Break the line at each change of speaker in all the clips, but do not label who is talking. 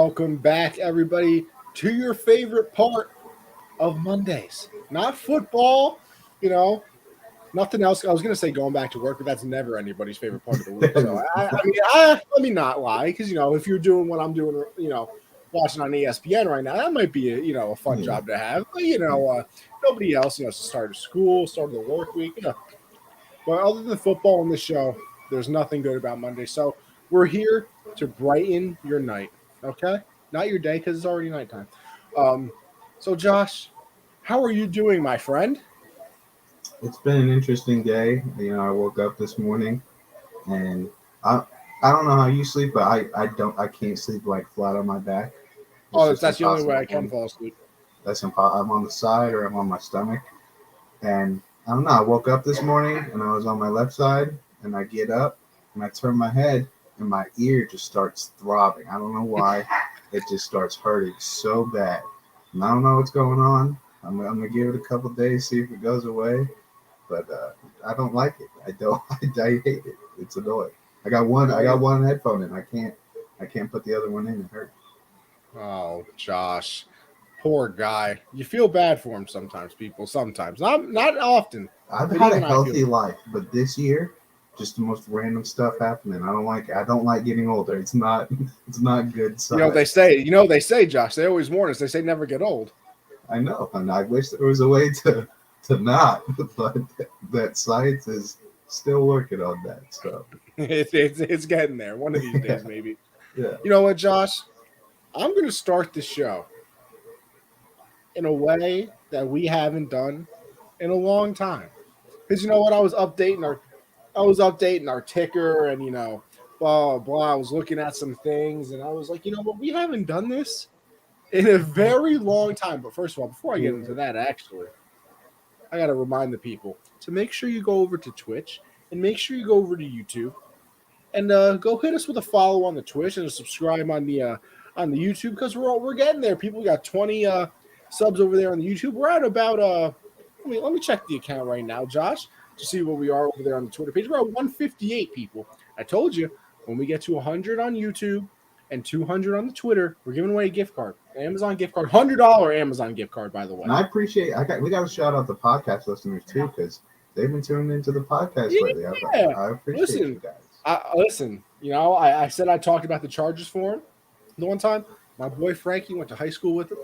welcome back, everybody, to your favorite part of Mondays. Not football, nothing else. I was going to say going back to work, but that's never anybody's favorite part of the week. So, let me not lie, because, if you're doing what I'm doing, watching on ESPN right now, that might be a fun job to have. But, nobody else, start of school, start of the work week, But other than football on this show, there's nothing good about Monday. So we're here to brighten your night, okay? Not your day, because it's already nighttime. So, Josh, how are you doing, my friend?
It's been an interesting day. I woke up this morning, and I don't know how you sleep, but I can't sleep like flat on my back.
That's the only way I can fall asleep.
That's impossible. I'm on the side or I'm on my stomach, and I don't know. I woke up this morning and I was on my left side, and I get up and I turn my head and my ear just starts throbbing. I don't know why. It just starts hurting so bad, and I don't know what's going on. I'm gonna give it a couple days, see if it goes away. But I don't like it. I hate it. It's annoying. I got one headphone in. I can't put the other one in. It hurts.
Oh, Josh, poor guy. You feel bad for him sometimes, people. Sometimes, not often.
I've had a healthy life, but this year, just the most random stuff happening. I don't like it. I don't like getting older. It's not good. Science.
They say, Josh. They always warn us. They say never get old.
I know, and I wish there was a way to not, but that science is still working on that. So
it's getting there. One of these days, maybe.
Yeah.
You know what, Josh? I'm going to start the show in a way that we haven't done in a long time. Because you know what? I was updating our ticker, and blah blah blah. I was looking at some things, and I was like, what? We haven't done this in a very long time. But first of all, before I get into that, actually, I got to remind the people to make sure you go over to Twitch and make sure you go over to YouTube and go hit us with a follow on the Twitch and a subscribe on the YouTube, because we're getting there. People got 20 subs over there on the YouTube. We're at about let me check the account right now, Josh, to see where we are over there on the Twitter page. We're at 158 people. I told you, when we get to 100 on YouTube and 200 on the Twitter, we're giving away a gift card, an Amazon gift card, $100 Amazon gift card, by the way.
And I appreciate. We got to shout out the podcast listeners too, because they've been tuning into the podcast lately. I appreciate you guys.
Listen, I said I talked about the Chargers for him the one time. My boy Frankie went to high school with him.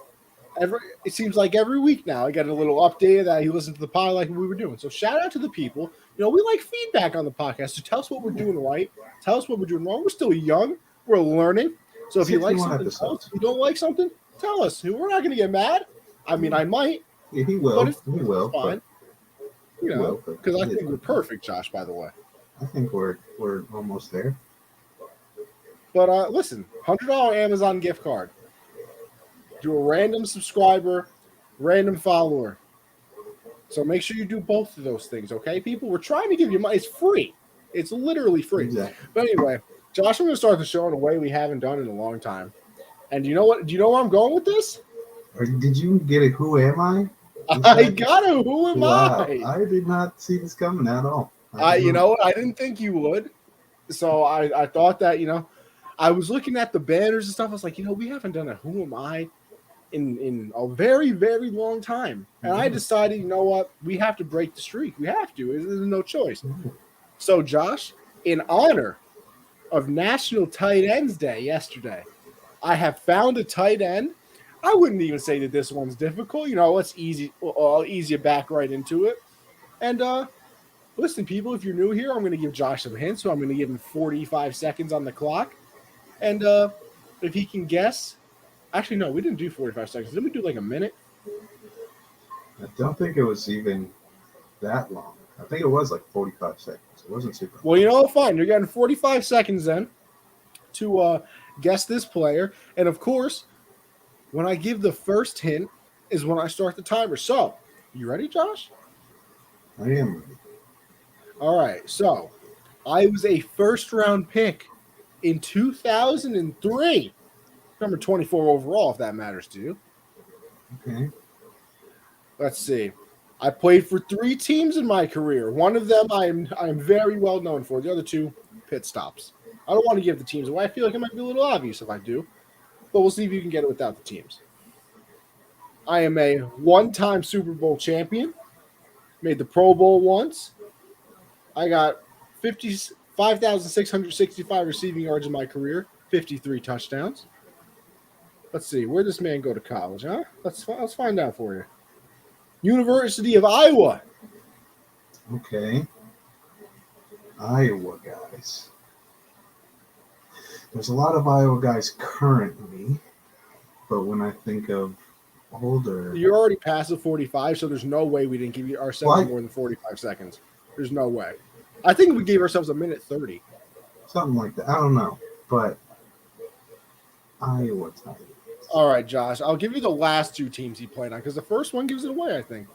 It seems like every week now I get a little update that he listened to the pod like we were doing. So shout out to the people. We like feedback on the podcast. So tell us what we're doing right. Tell us what we're doing wrong. We're still young. We're learning. So if you like something, tell us. If you don't like something, tell us. We're not going to get mad. I mean, I might.
Yeah, he will. He will.
Fine. Because I think we're perfect, Josh, by the way.
I think we're almost there.
But listen, $100 Amazon gift card. Do a random subscriber, random follower. So make sure you do both of those things, okay, people? We're trying to give you money. It's free. It's literally free. Exactly. But anyway, Josh, I'm going to start the show in a way we haven't done in a long time. And do you know what? Do you know where I'm going with this?
Or did you get a Who Am I?
I got a Who Am I?
I did not see this coming at all.
You know what? I didn't think you would. So I thought that, I was looking at the banners and stuff. I was like, we haven't done a Who Am I in a very, very long time. And I decided, you know what? We have to break the streak. We have to. There's no choice. So, Josh, in honor of National Tight Ends Day yesterday, I have found a tight end. I wouldn't even say that this one's difficult. It's easy. I'll ease you back right into it. And listen, people, if you're new here, I'm going to give Josh some hints. So I'm going to give him 45 seconds on the clock. And if he can guess, actually, no, we didn't do 45 seconds. Didn't we do like a minute?
I don't think it was even that long. I think it was like 45 seconds. It wasn't super long.
Well, fine. You're getting 45 seconds then to guess this player. And, of course, when I give the first hint is when I start the timer. So, you ready, Josh?
I am ready.
All right. So, I was a first-round pick in 2003. Number 24 overall, if that matters to you.
Okay.
Let's see. I played for 3 teams in my career. One of them I'm very well known for. The other 2, pit stops. I don't want to give the teams away. I feel like it might be a little obvious if I do. but we'll see if you can get it without the teams. I am a one-time Super Bowl champion. Made the Pro Bowl once. I got 5,665 receiving yards in my career, 53 touchdowns. Let's see, where does this man go to college, huh? Let's find out for you. University of Iowa.
Okay. Iowa guys. There's a lot of Iowa guys currently, but when I think of older,
you're already past the 45, so there's no way we didn't give ourselves more than 45 seconds. There's no way. I think we gave ourselves a minute 30.
Something like that. I don't know, but Iowa Tight End.
All right, Josh. I'll give you the last two teams he played on because the first one gives it away, I think.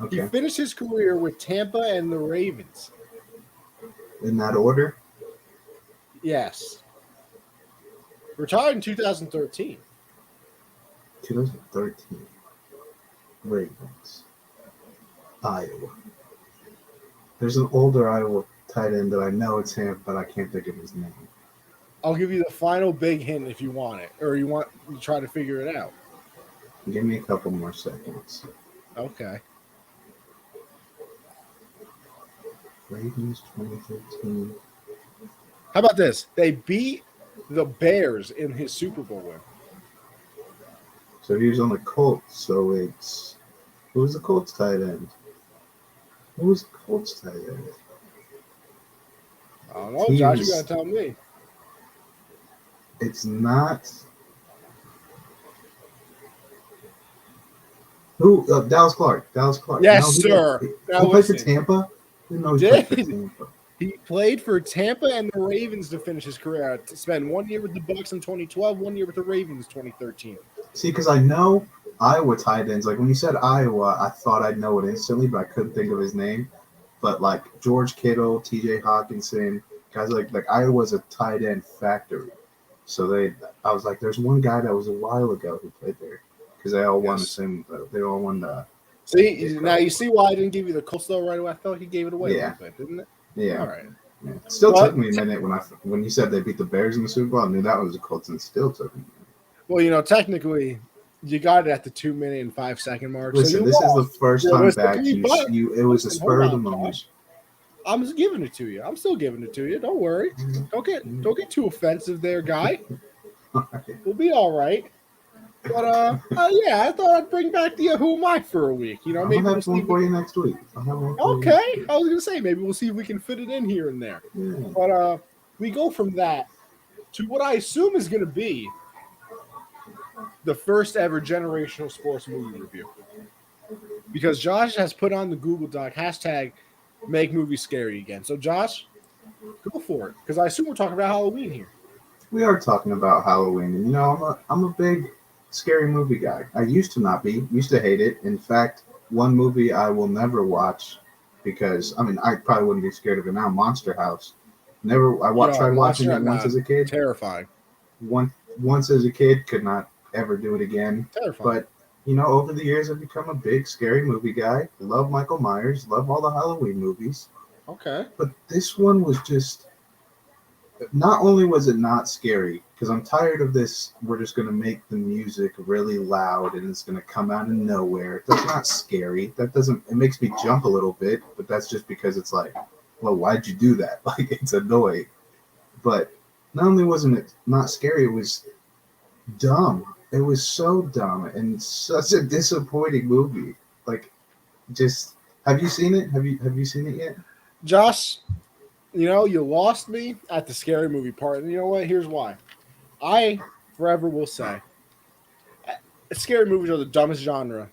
Okay. He finished his career with Tampa and the Ravens.
In that order?
Yes. Retired in 2013.
2013. Ravens. Iowa. There's an older Iowa tight end that I know it's him, but I can't think of his name.
I'll give you the final big hint if you want it, or you want to try to figure it out.
Give me a couple more seconds.
Okay.
Ravens 2013.
How about this? They beat the Bears in his Super Bowl win.
So he was on the Colts, so it's... Who was the Colts tight end? Who was the Colts tight end?
I don't know, Josh, you got to tell me.
It's not... Who? Dallas Clark. Dallas Clark.
Yes, sir.
He played for Tampa? No, he played for Tampa.
He played for Tampa and the Ravens to finish his career. To spend 1 year with the Bucs in 2012, 1 year with the Ravens 2013.
See, because I know Iowa tight ends. Like when you said Iowa, I thought I'd know it instantly, but I couldn't think of his name. But like George Kittle, T.J. Hawkinson, guys like Iowa's a tight end factory. So I was like, there's one guy that was a while ago who played there because they all won the same. They all won the.
See, now you see why I didn't give you the Colts though right away. I felt like he gave it away a little bit, didn't it?
Yeah.
All right.
Yeah. It still took me a minute when you said they beat the Bears in the Super Bowl. I knew that was the Colts, and it still took me.
Well, technically, you got it at the 2 minute and 5 second mark.
Listen,
so
this is the first time back. It was a spur of the moment.
Josh. I'm just giving it to you. I'm still giving it to you. Don't worry. Don't get too offensive there, guy. We'll be all right. But yeah, I thought I'd bring back the Who Am I for a week.
Maybe I'll have one for you next week.
Okay, I was gonna say maybe we'll see if we can fit it in here and there. Yeah. But we go from that to what I assume is gonna be the first ever generational sports movie review, because Josh has put on the Google Doc hashtag Make Movies Scary again. So Josh, go for it, because I assume we're talking about Halloween here.
We are talking about Halloween, and I'm a big scary movie guy. I used to not be. Used to hate it. In fact, one movie I will never watch because I probably wouldn't be scared of it now. Monster House. Never. Tried watching it once as a kid.
Terrifying.
Once as a kid, could not ever do it again.
Terrifying.
But over the years, I've become a big scary movie guy. Love Michael Myers. Love all the Halloween movies.
Okay.
But this one was just. Not only was it not scary, because I'm tired of this, we're just going to make the music really loud and it's going to come out of nowhere. That's not scary. It makes me jump a little bit, but that's just because it's like, well, why'd you do that? Like, it's annoying. But not only wasn't it not scary, it was dumb. It was so dumb and such a disappointing movie. Like, just, have you seen it? Have you seen it yet?
Josh, you lost me at the scary movie part. And you know what? Here's why. I forever will say scary movies are the dumbest genre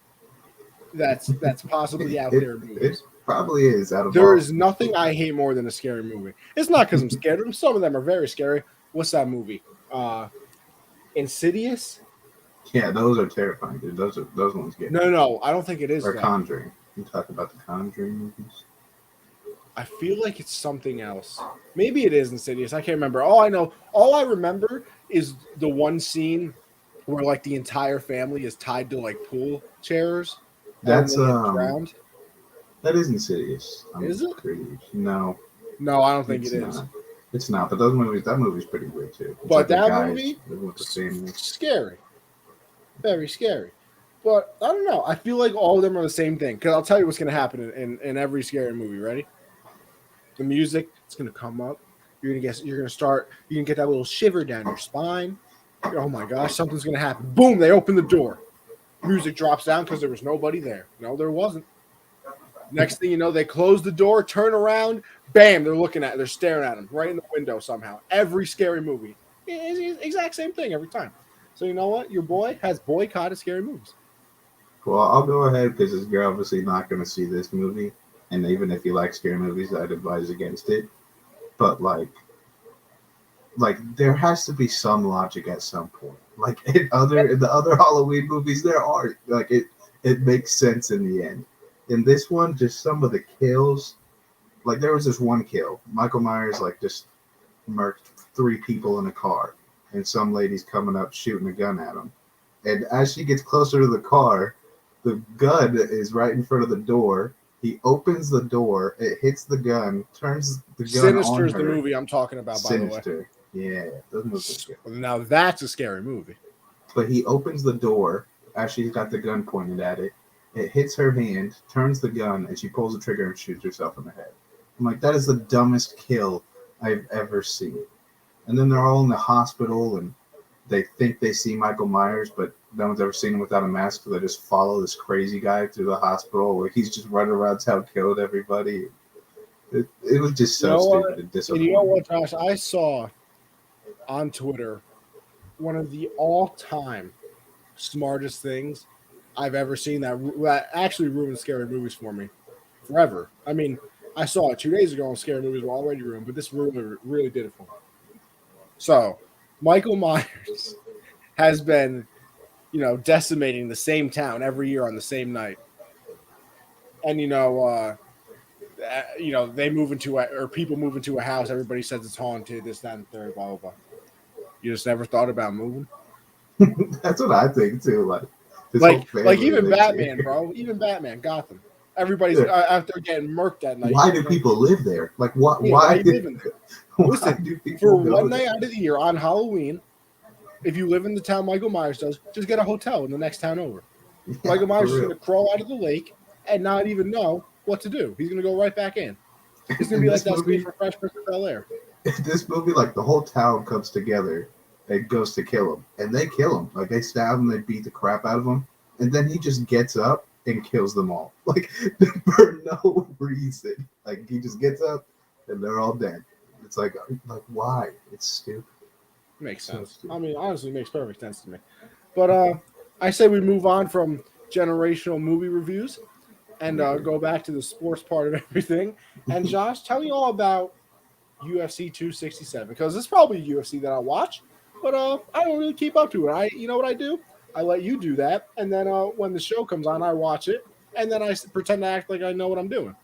that's possibly out there.
It probably is.
There is nothing I hate more than a scary movie. It's not because I'm scared of them. Some of them are very scary. What's that movie? Insidious?
Yeah, those are terrifying, dude. Those ones get
No, I don't think it is.
Or Conjuring. You talk about the Conjuring movies?
I feel like it's something else. Maybe it is Insidious. I can't remember. All I remember is the one scene where like the entire family is tied to like pool chairs.
That's that is Insidious.
Is it?
No,
I don't think it is.
It's not, but that movie's pretty weird too. It's
But
like the
that
guys
movie,
living with the family.
scary, very scary. But I don't know. I feel like all of them are the same thing. Because I'll tell you what's going to happen in every scary movie. Ready? The music, it's going to come up. You're going to start. You can get that little shiver down your spine. Oh my gosh, something's going to happen. Boom! They open the door. Music drops down because there was nobody there. No, there wasn't. Next thing you know, they close the door, turn around, bam! They're staring at him right in the window somehow. Every scary movie, it's the exact same thing every time. So you know what? Your boy has boycotted scary movies.
Well, I'll go ahead because you're obviously not going to see this movie, and even if you like scary movies, I'd advise against it. But like there has to be some logic at some point. Like in the other Halloween movies, there are like it makes sense in the end. In this one, just some of the kills, like there was this one kill. Michael Myers like just murked 3 people in a car, and some lady's coming up shooting a gun at him. And as she gets closer to the car, the gun is right in front of the door. He opens the door, it hits the gun, turns the gun
Sinister
on
is
her.
the movie I'm talking about, by the way.
Sinister. Yeah, those movies are good.
Now that's a scary movie.
But he opens the door as she's got the gun pointed at it. It hits her hand, turns the gun, and she pulls the trigger and shoots herself in the head. I'm like, that is the dumbest kill I've ever seen. And then they're all in the hospital, and they think they see Michael Myers, but no one's ever seen him without a mask, so they just follow this crazy guy through the hospital where he's just running around town killing everybody. It was just so stupid and disappointing.
And you know what, Josh? I saw on Twitter one of the all-time smartest things I've ever seen that actually ruined scary movies for me forever. I mean, I saw it 2 days ago, and scary movies were already ruined, but this really did it for me. So, Michael Myers has been, decimating the same town every year on the same night, and they move into or people move into a house. Everybody says it's haunted. This, that, and the third. Blah blah blah. You just never thought about moving.
That's what I think too.
Like even Batman, bro. Even Batman, Gotham. Everybody's out there getting murked that night.
Why do people live there? Like what?
Yeah, why are you living there? Listen, for one night out of the year on Halloween, if you live in the town Michael Myers does, just get a hotel in the next town over. Yeah, Michael Myers is going to crawl out of the lake and not even know what to do. He's going to go right back in. It's going to be like that scene for Fresh Prince of Bel-Air.
This movie, like the whole town comes together and goes to kill him, and they kill him. Like they stab him, they beat the crap out of him, and then he just gets up and kills them all, like for no reason. Like he just gets up and they're all dead. It's like why? It's stupid.
Makes sense. I mean, honestly, it makes perfect sense to me. But I say we move on from generational movie reviews and go back to the sports part of everything. And Josh, tell me all about UFC 267, because it's probably a UFC that I watch, but I don't really keep up to it. You know what I do? I let you do that, and then when the show comes on, I watch it, and then I pretend to act like I know what I'm doing.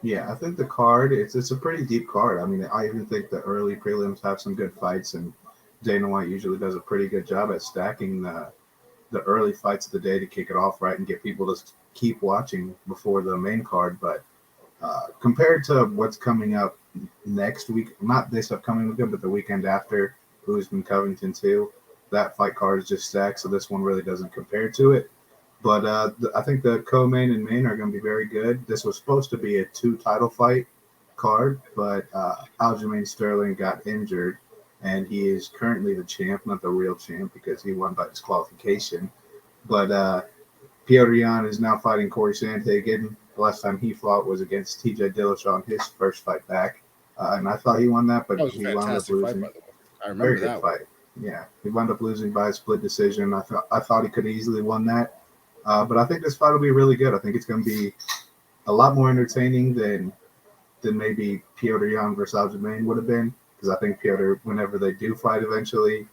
Yeah, I think the card, it's a pretty deep card. I mean, I even think the early prelims have some good fights, and Dana White usually does a pretty good job at stacking the early fights of the day to kick it off right and get people to keep watching before the main card. But compared to what's coming up next week, not this upcoming weekend, but the weekend after, Usman Covington too, that fight card is just stacked, so this one really doesn't compare to it. But I think the co-main and main are going to be very good. This was supposed to be a 2-title fight card, but Aljamain Sterling got injured, and he is currently the champ, not the real champ, because he won by disqualification. But Petr Yan is now fighting Corey Sandhagen. The last time he fought was against TJ Dillashaw in his first fight back, and I thought he won that, but he wound up losing.
Fight, I remember
very good fight. Yeah, he wound up losing by a split decision. I thought he could have easily won that. But I think this fight will be really good. I think it's going to be a lot more entertaining than maybe Petr Yan versus Aljamain would have been, because I think Petr, whenever they do fight eventually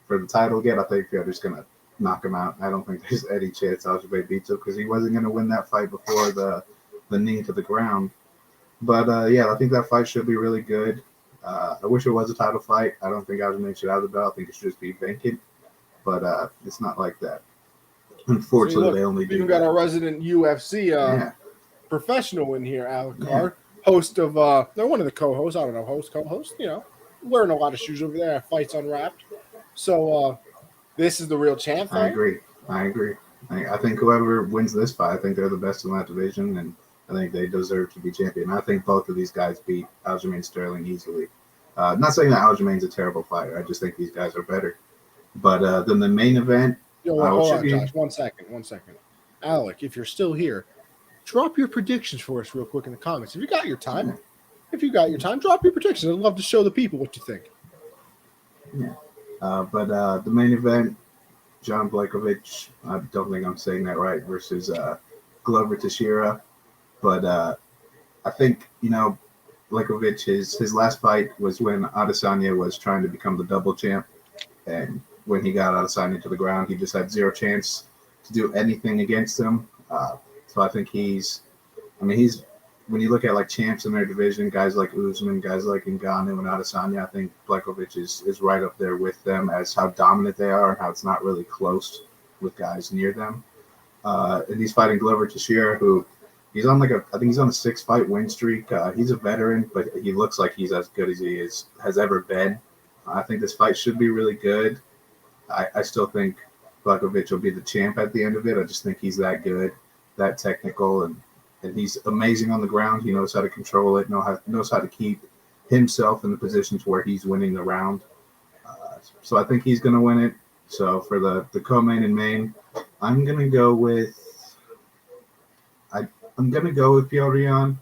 for the title again, I think Petr's going to knock him out. I don't think there's any chance Aljamain beats him, because he wasn't going to win that fight before the knee to the ground. But yeah, I think that fight should be really good. I wish it was a title fight. I don't think Aljamain should have the belt. I think it should just be vacant. But it's not like that. Unfortunately, they only do.
We got our resident UFC professional in here, Alucard. host of they're one of the co-hosts. I don't know, host, co-host. Wearing a lot of shoes over there at Fights Unwrapped. So this is the real champ
I
fight.
agree. I think whoever wins this fight, I think they're the best in that division, and I think they deserve to be champion. I think both of these guys beat Aljamain Sterling easily. Not saying that Aljamain's a terrible fighter. I just think these guys are better. But then the main event,
Hold on, Josh. 1 second. Alec, if you're still here, drop your predictions for us real quick in the comments. If you got your time, drop your predictions. I'd love to show the people what you think.
Yeah. But the main event, John Blakovic, I don't think I'm saying that right, versus Glover Teixeira. But I think, Blakovic, his last fight was when Adesanya was trying to become the double champ. And when he got Adesanya to the ground, he just had zero chance to do anything against him. So I think when you look at like champs in their division, guys like Usman, guys like Ngannou and Adesanya, I think Blakovic is right up there with them as how dominant they are and how it's not really close with guys near them. And he's fighting Glover Teixeira, who he's on I think he's on a 6-fight win streak. He's a veteran, but he looks like he's as good as he has ever been. I think this fight should be really good. I still think Blakovic will be the champ at the end of it. I just think he's that good, that technical, and he's amazing on the ground. He knows how to control it, knows how to keep himself in the positions where he's winning the round. So I think he's going to win it. So for the co-main and main, I'm going to go with Petr Yan,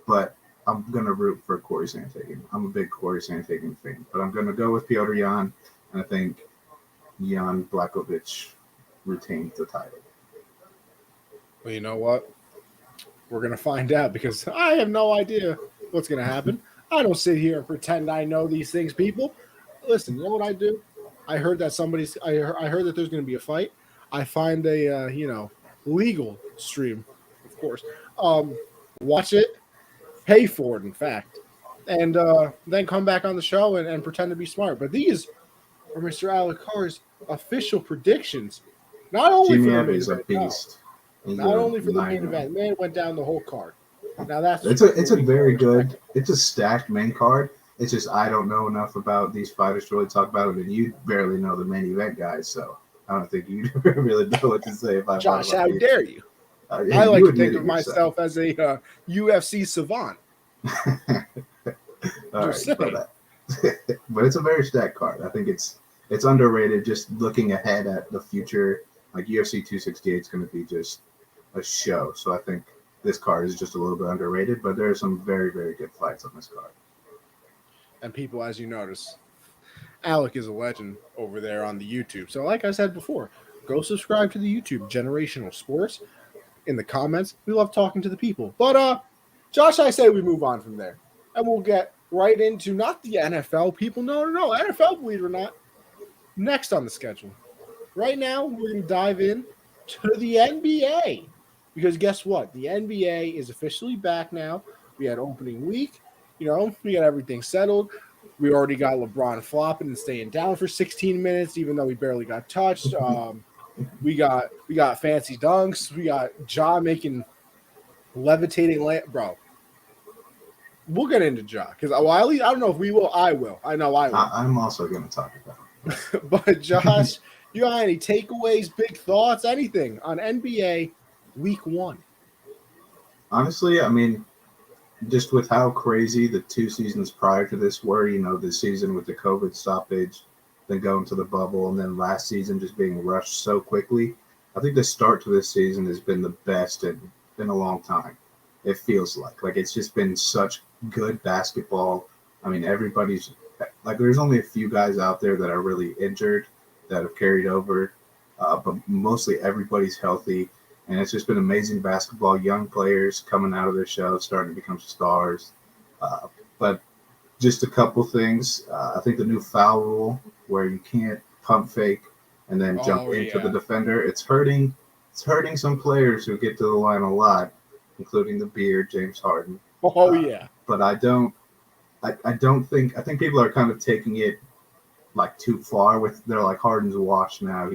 but I'm going to root for Corey Sandhagen. I'm a big Corey Sandhagen fan, but I'm going to go with Petr Yan, and I think Jan Blachowicz retains the title.
Well, you know what? We're going to find out because I have no idea what's going to happen. I don't sit here and pretend I know these things, people. Listen, you know what I do? I heard that I heard that there's going to be a fight. I find a, legal stream, of course. Watch it, pay for it, in fact, and then come back on the show and pretend to be smart. But these are Mr. Alec Carr's official predictions. Not only
Jimmy
for
Evans is a beast.
Not only for the main event, man, it went down the whole card. Now it's
a very good. It's a stacked main card. It's just I don't know enough about these fighters to really talk about it, and you barely know the main event guys, so I don't think you really know what to say about
Josh. How dare you? I like to think of myself as a UFC savant.
All right, but it's a very stacked card. I think it's underrated. Just looking ahead at the future, like UFC 268 is going to be just a show. So I think this card is just a little bit underrated, but there are some very, very good fights on this card.
And people, as you notice, Alec is a legend over there on the YouTube. So like I said before, go subscribe to the YouTube, Generational Sports. In the comments, we love talking to the people. But Josh, I say we move on from there. And we'll get right into not the NFL people. No. NFL, believe it or not, next on the schedule. Right now, we're going to dive in to the NBA. Because guess what? The NBA is officially back now. We had opening week. We got everything settled. We already got LeBron flopping and staying down for 16 minutes, even though he barely got touched. We got fancy dunks. We got Ja making levitating bro. We'll get into Ja because at least I don't know if we will. I will. I know I will.
I'm also going to talk about it.
But Josh, you got any takeaways, big thoughts, anything on NBA Week 1?
Honestly, I mean, just with how crazy the 2 seasons prior to this were, this season with the COVID stoppage, then going to the bubble, and then last season just being rushed so quickly, I think the start to this season has been the best in a long time. It feels like it's just been such good basketball. I mean, everybody's there's only a few guys out there that are really injured that have carried over, but mostly everybody's healthy. And it's just been amazing basketball, young players coming out of their shell, starting to become stars. But just a couple things. I think the new foul rule where you can't pump fake and then jump into the defender, it's hurting some players who get to the line a lot, including the beard, James Harden. But I think people are kind of taking it too far with they're like Harden's washed now.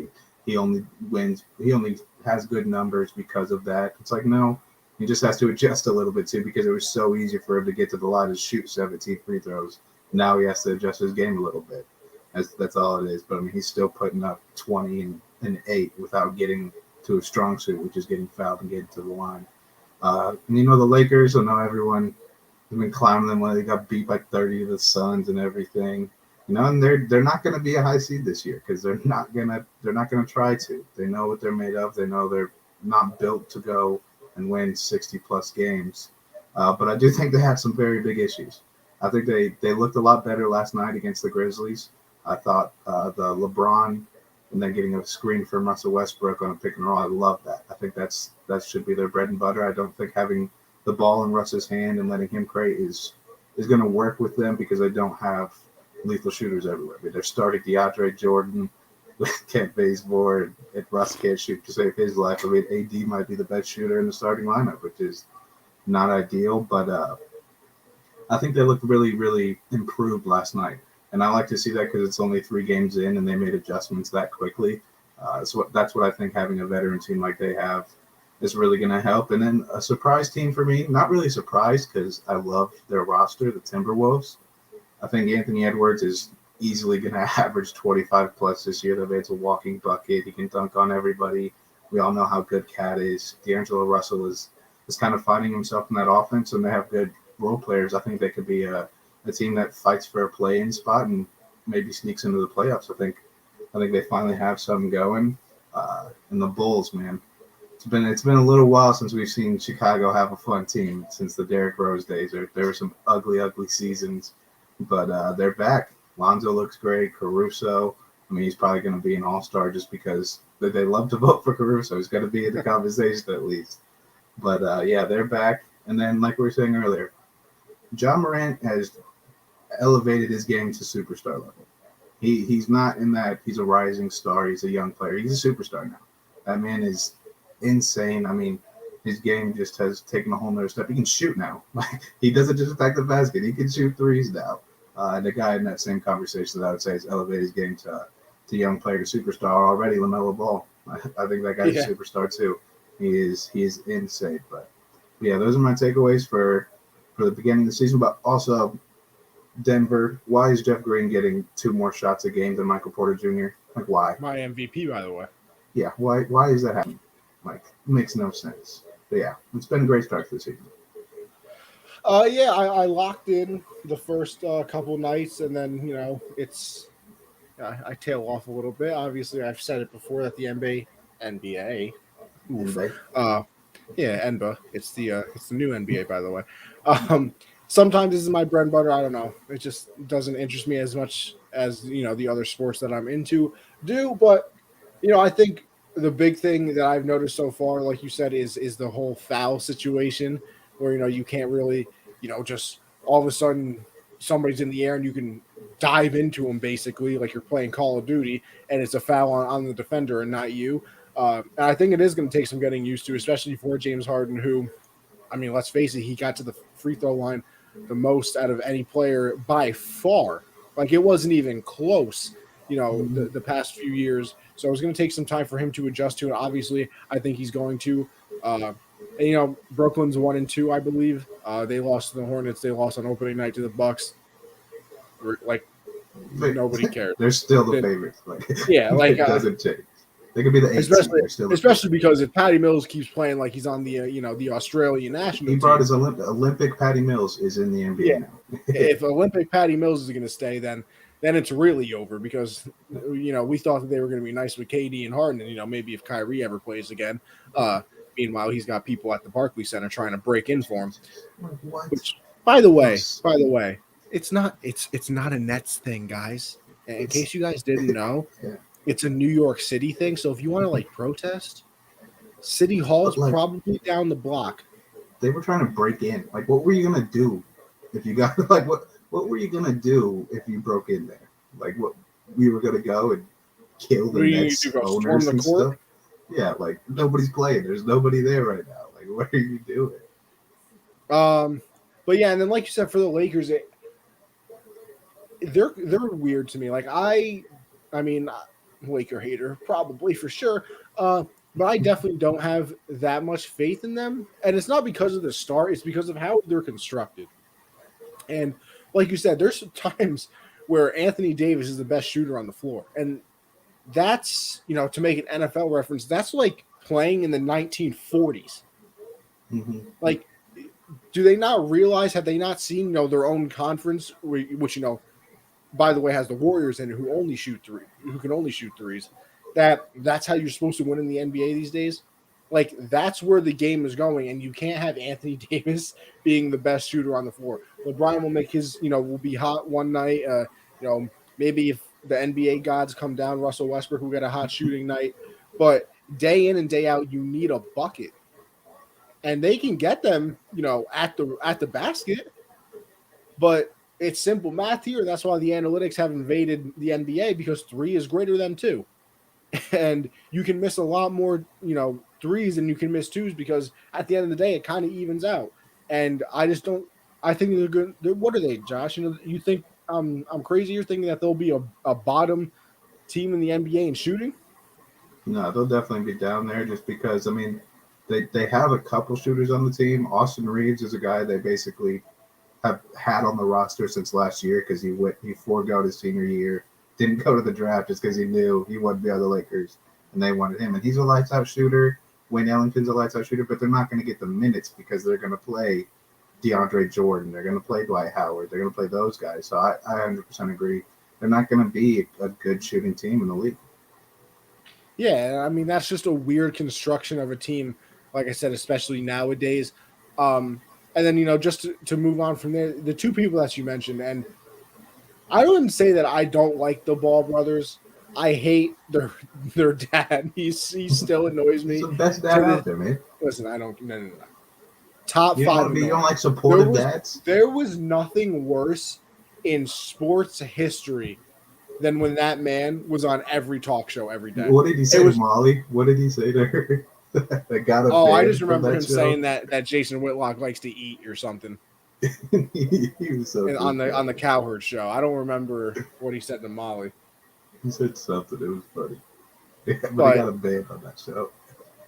He only wins. He only has good numbers because of that. It's like, no, He just has to adjust a little bit too because it was so easy for him to get to the line and shoot 17 free throws. Now he has to adjust his game a little bit. That's all it is. But I mean, he's still putting up 20 and 8 without getting to a strong suit, which is getting fouled and getting to the line. And the Lakers, I know everyone has been clowning them when they got beat by 30 to the Suns and everything. And they're not going to be a high seed this year because they're not gonna try to. They know what they're made of. They know they're not built to go and win 60-plus games. But I do think they have some very big issues. I think they looked a lot better last night against the Grizzlies. I thought the LeBron and then getting a screen from Russell Westbrook on a pick and roll, I love that. I think that should be their bread and butter. I don't think having the ball in Russ's hand and letting him create is going to work with them because they don't have lethal shooters everywhere. I mean, they're starting DeAndre Jordan, Kent Bazemore, and Russ can't shoot to save his life. I mean, AD might be the best shooter in the starting lineup, which is not ideal, but I think they looked really, really improved last night. And I like to see that because it's only 3 games in and they made adjustments that quickly. So that's what I think having a veteran team like they have is really going to help. And then a surprise team for me, not really surprised because I love their roster, the Timberwolves. I think Anthony Edwards is easily going to average 25 plus this year. The man's a walking bucket. He can dunk on everybody. We all know how good Cat is. D'Angelo Russell is kind of finding himself in that offense, and they have good role players. I think they could be a team that fights for a play-in spot and maybe sneaks into the playoffs. I think they finally have something going. And the Bulls, man, it's been a little while since we've seen Chicago have a fun team since the Derrick Rose days. There were some ugly seasons, but they're back. Lonzo looks great. Caruso, I mean, he's probably going to be an all-star just because they love to vote for Caruso. He's going to be in the conversation at least. But, yeah, they're back. And then, like we were saying earlier, John Morant has elevated his game to superstar level. He's not in that he's a rising star. He's a young player. He's a superstar now. That man is insane. I mean, his game just has taken a whole nother step. He can shoot now. He doesn't just attack the basket. He can shoot threes now. And the guy in that same conversation that I would say has elevated his game to young player to superstar already, LaMelo Ball. I think that guy's a superstar too. He is insane. But yeah, those are my takeaways for the beginning of the season. But also Denver, why is Jeff Green getting 2 more shots a game than Michael Porter Jr.? Like, why?
My MVP, by the way.
Yeah, why is that happening? Like, it makes no sense. But yeah, it's been a great start to the season.
Yeah, I locked in the first couple nights, and then I tail off a little bit. Obviously, I've said it before that the NBA. Yeah, NBA. It's the new NBA, by the way. Sometimes this is my bread and butter. I don't know. It just doesn't interest me as much as the other sports that I'm into do. But I think the big thing that I've noticed so far, like you said, is the whole foul situation where you can't really just all of a sudden somebody's in the air and you can dive into them basically like you're playing Call of Duty and it's a foul on the defender and not you. And I think it is going to take some getting used to, especially for James Harden, who, I mean, let's face it, he got to the free throw line the most out of any player by far. Like, it wasn't even close, the past few years. So it's going to take some time for him to adjust to it. Obviously, I think he's going to. And, Brooklyn's 1-2, I believe. They lost to the Hornets. They lost on opening night to the Bucks. Like, nobody cares.
They're still the favorites.
It
doesn't change. They could be the 8th.
Especially because if Patty Mills keeps playing like he's on the the Australian national team.
He brought his Olympic Patty Mills is in the NBA now.
If Olympic Patty Mills is going to stay, then it's really over because we thought that they were going to be nice with KD and Harden, and maybe if Kyrie ever plays again. Meanwhile, he's got people at the Barclays Center trying to break in for him.
What?
Which, by the way, it's not a Nets thing, guys. In case you guys didn't know.
Yeah.
It's a New York City thing, so if you want to protest, City Hall's probably down the block.
They were trying to break in. Like, what were you gonna do if you got what were you gonna do if you broke in there? Like, what we were gonna go and kill the Nets owners and stuff? Yeah, like nobody's playing. There's nobody there right now. Like, what are you doing?
But yeah, and then like you said, for the Lakers, they're weird to me. Like I mean. Laker hater, probably for sure. but I definitely don't have that much faith in them. And it's not because of the start; it's because of how they're constructed. And like you said, there's times where Anthony Davis is the best shooter on the floor, and that's to make an NFL reference, that's like playing in the 1940s.
Mm-hmm.
Like, do they not realize? Have they not seen their own conference, which by the way has the Warriors in it, who can only shoot threes? That's how you're supposed to win in the NBA these days. Like that's where the game is going, and you can't have Anthony Davis being the best shooter on the floor. LeBron will make his, will be hot one night. Maybe if the NBA gods come down, Russell Westbrook will get a hot shooting night. But day in and day out, you need a bucket, and they can get them, at the basket. But it's simple math here. That's why the analytics have invaded the NBA because three is greater than two. And you can miss a lot more, threes than you can miss twos because at the end of the day, it kind of evens out. And I just don't. I think they're good. What are they, Josh? You think I'm crazy? You're thinking that they'll be a bottom team in the NBA in shooting?
No, they'll definitely be down there just because, I mean, they have a couple shooters on the team. Austin Reeves is a guy they basically have had on the roster since last year because he forego his senior year, didn't go to the draft just because he knew he wouldn't be on the Lakers and they wanted him. And he's a lights out shooter. Wayne Ellington's a lights out shooter, but they're not going to get the minutes because they're going to play DeAndre Jordan. They're going to play Dwight Howard. They're going to play those guys. So I 100% agree. They're not going to be a good shooting team in the league.
Yeah, I mean that's just a weird construction of a team. Like I said, especially nowadays. And then just to move on from there, the two people that you mentioned, and I wouldn't say that I don't like the Ball brothers. I hate their dad. He still annoys me.
He's the best dad out there, man.
Listen, I don't. No. Top
You
five.
you don't like supportive dads?
There was nothing worse in sports history than when that man was on every talk show every day.
What did he say to Molly? What did he say to her?
I just remember him saying that Jason Whitlock likes to eat or something.
He was so
on the Cowherd show. I don't remember what he said to Molly.
He said something. It was funny. Yeah, but he got a band on that show.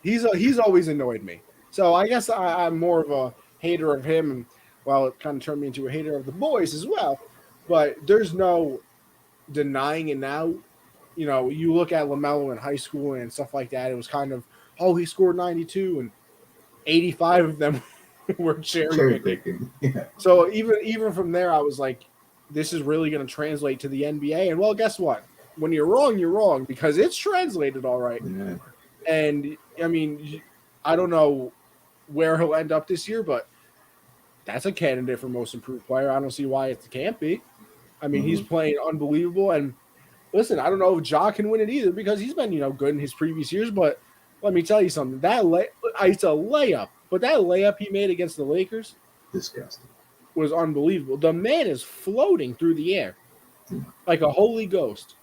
He's always annoyed me. So I guess I'm more of a hater of him, and it kind of turned me into a hater of the boys as well. But there's no denying it now. You look at LaMelo in high school and stuff like that. It was kind of, he scored 92 and 85 of them were cherry picking.
Yeah.
So even from there, I was like, this is really going to translate to the NBA. And well, guess what? When you're wrong because it's translated all right.
Yeah.
And I mean, I don't know where he'll end up this year, but that's a candidate for most improved player. I don't see why it can't be. I mean, he's playing unbelievable. And listen, I don't know if Ja can win it either because he's been, good in his previous years. But let me tell you something. It's a layup. But that layup he made against the Lakers,
disgusting,
was unbelievable. The man is floating through the air like a holy ghost,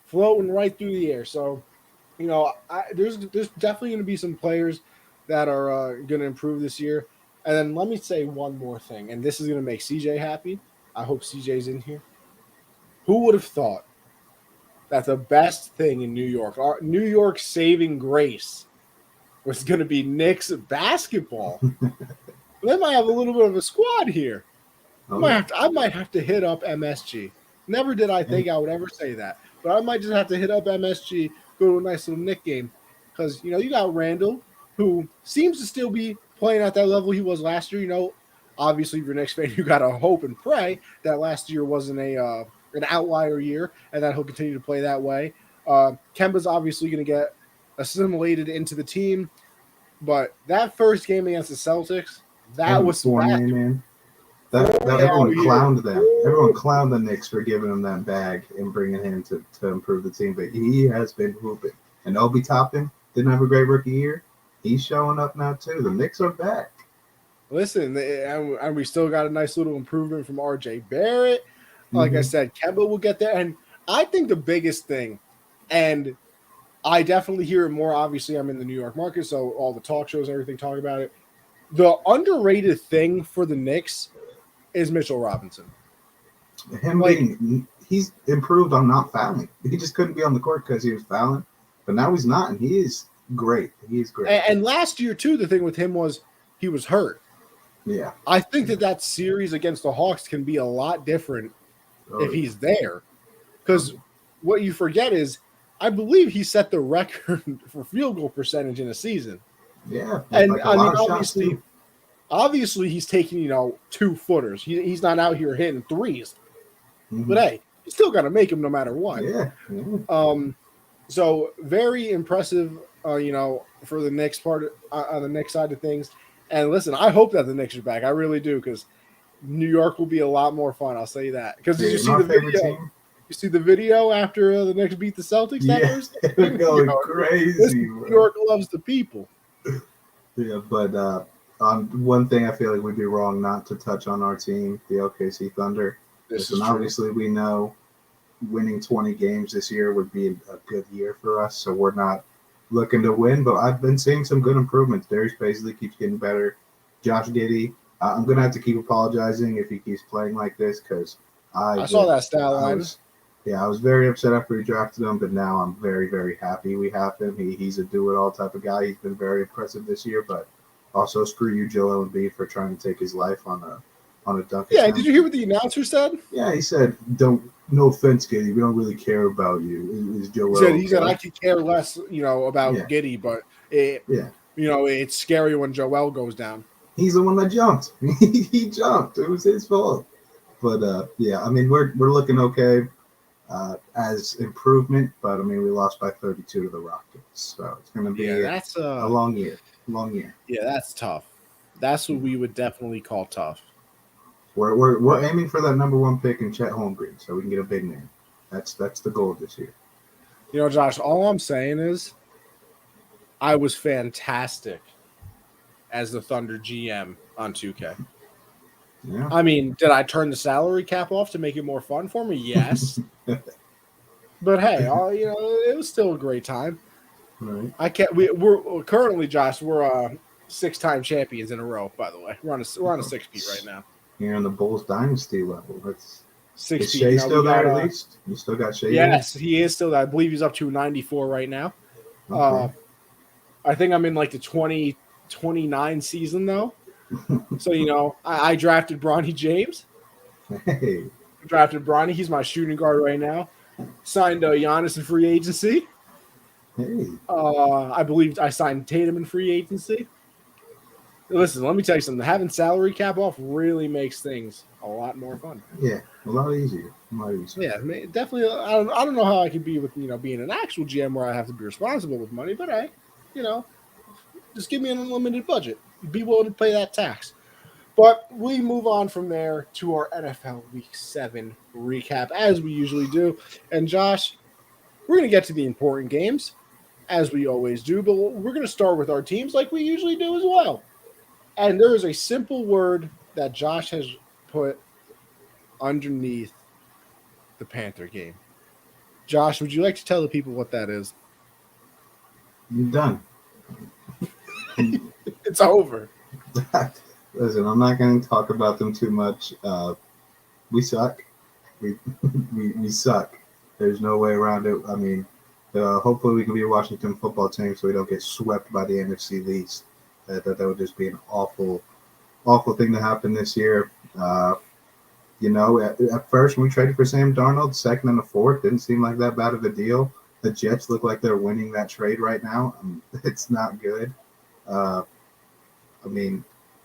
floating right through the air. So, there's definitely going to be some players that are going to improve this year. And then let me say one more thing, and this is going to make CJ happy. I hope CJ's in here. Who would have thought that the best thing in New York, our New York saving grace, was going to be Knicks basketball? They might have a little bit of a squad here. I might have to hit up MSG. Never did I think I would ever say that, but I might just have to hit up MSG, go to a nice little Knick game, because you got Randall, who seems to still be playing at that level he was last year. Obviously, if you're a Knicks fan, you got to hope and pray that last year wasn't an outlier year, and that he'll continue to play that way. Kemba's obviously going to get assimilated into the team, but that first game against the Celtics, that was
Fournier, man. That everyone clowned them. Everyone clowned the Knicks for giving him that bag and bringing him to improve the team, but he has been hooping. And Obi Toppin didn't have a great rookie year. He's showing up now too. The Knicks are back.
Listen, and we still got a nice little improvement from RJ Barrett. Like I said, Kemba will get there. And I think the biggest thing, and I definitely hear it more. Obviously, I'm in the New York market, so all the talk shows and everything talk about it. The underrated thing for the Knicks is Mitchell Robinson.
He's improved on not fouling. He just couldn't be on the court because he was fouling, but now he's not, and he is great. He's great.
And last year, too, the thing with him was he was hurt.
Yeah.
I think that series against the Hawks can be a lot different if he's there. Because what you forget is, I believe he set the record for field goal percentage in a season.
Yeah.
And,
like
I mean, obviously he's taking, 2-footers. He's not out here hitting threes.
Mm-hmm.
But, hey, you still got to make him no matter what.
Yeah.
So very impressive, for the next part on the next side of things. And listen, I hope that the Knicks are back. I really do, because New York will be a lot more fun. I'll say that. Because did you see the video?
Team.
You see the video after the Knicks beat the Celtics?
Yeah, they're going crazy.
New York loves the people.
Yeah, but on one thing, I feel like we'd be wrong not to touch on our team, the OKC Thunder. Obviously, we know winning 20 games this year would be a good year for us, so we're not looking to win. But I've been seeing some good improvements. Darius Bazley keeps getting better. Josh Giddey, I'm going to have to keep apologizing if he keeps playing like this, because I
saw that stat line.
I was very upset after we drafted him, but now I'm very, very happy we have him. He's a do-it-all type of guy. He's been very impressive this year, but also screw you, Joel Embiid, for trying to take his life on a dunk.
Yeah, did you hear what the announcer said?
Yeah, he said, no offense, Giddey, we don't really care about you. Is Joel?
He said I could care less, about Giddey, but it's scary when Joel goes down.
He's the one that jumped. He jumped. It was his fault. But I mean, we're looking okay. As improvement, but I mean, we lost by 32 to the Rockets, so it's going to be
that's
a long year.
Yeah, that's tough. That's what we would definitely call tough.
We're aiming for that number 1 pick in Chet Holmgren, so we can get a big name. That's the goal this year.
Josh, all I'm saying is, I was fantastic as the Thunder GM on 2K.
Yeah.
I mean, did I turn the salary cap off to make it more fun for me? Yes. But hey, it was still a great time.
Right.
We're currently, Josh, we're 6-time champions in a row. By the way, we're on a 6-peat right now.
You're on the Bulls dynasty level. That's
6-peat.
Is Shea still there at least? You still got Shea?
Yes, he is still there. I believe he's up to 94 right now. Okay. I think I'm in like the 2029 season though. So, I drafted Bronny James.
Hey.
Drafted Bronny. He's my shooting guard right now. Signed Giannis in free agency.
Hey.
I believe I signed Tatum in free agency. Listen, let me tell you something. Having salary cap off really makes things a lot more fun.
Yeah, a lot easier.
Yeah, definitely. I don't know how I can be with, being an actual GM where I have to be responsible with money, but hey, just give me an unlimited budget. Be willing to pay that tax. But we move on from there to our NFL Week 7 recap, as we usually do. And Josh, we're going to get to the important games, as we always do, but we're going to start with our teams like we usually do as well. And there is a simple word that Josh has put underneath the Panther game. Josh, would you like to tell the people what that is?
You're done.
It's over.
Listen, I'm not going to talk about them too much. We suck. We suck. There's no way around it. I mean, hopefully we can be a Washington football team so we don't get swept by the NFC East. That would just be an awful thing to happen this year. At first when we traded for Sam Darnold, second and a fourth, didn't seem like that bad of a deal. The Jets look like they're winning that trade right now. It's not good.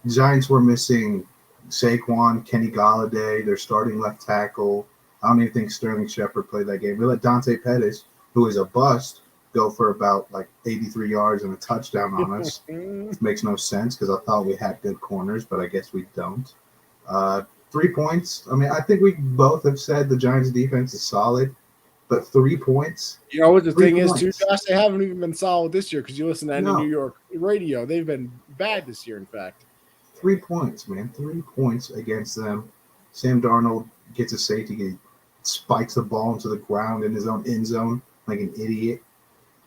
Giants were missing Saquon, Kenny Golladay, their starting left tackle. I don't even think Sterling Shepard played that game. We let Dante Pettis, who is a bust, go for about like 83 yards and a touchdown on us. Makes no sense because I thought we had good corners, but I guess we don't. 3 points. I mean, I think we both have said the Giants' defense is solid, but 3 points.
You know what the thing is, too, Josh? They haven't even been solid this year because you listen to any New York radio. They've been bad this year, in fact.
3 points, man. 3 points against them. Sam Darnold gets a safety. He spikes the ball into the ground in his own end zone like an idiot.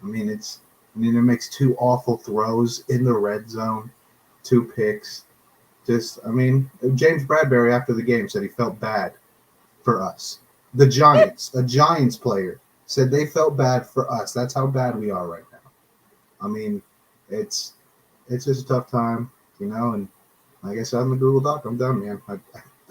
It makes 2 awful throws in the red zone, 2 picks. James Bradbury after the game said he felt bad for us. The Giants, a Giants player, said they felt bad for us. That's how bad we are right I mean, it's just a tough time, and like I said, I'm a Google Doc. I'm done, man.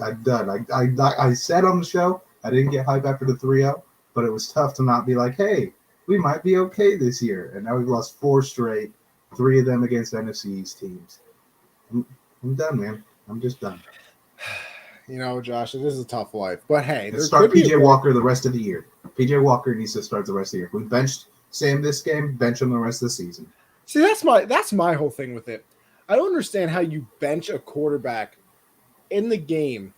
I'm done. I said on the show I didn't get hype after the 3-0, but it was tough to not be like, hey, we might be okay this year. And now we've lost 4 straight, 3 of them against NFC East teams. I'm done, man. I'm just done.
Josh, it is a tough life. But hey,
let's start PJ Walker the rest of the year. PJ Walker needs to start the rest of the year. If we benched Sam this game, bench him the rest of the season.
See, that's my whole thing with it. I don't understand how you bench a quarterback in the game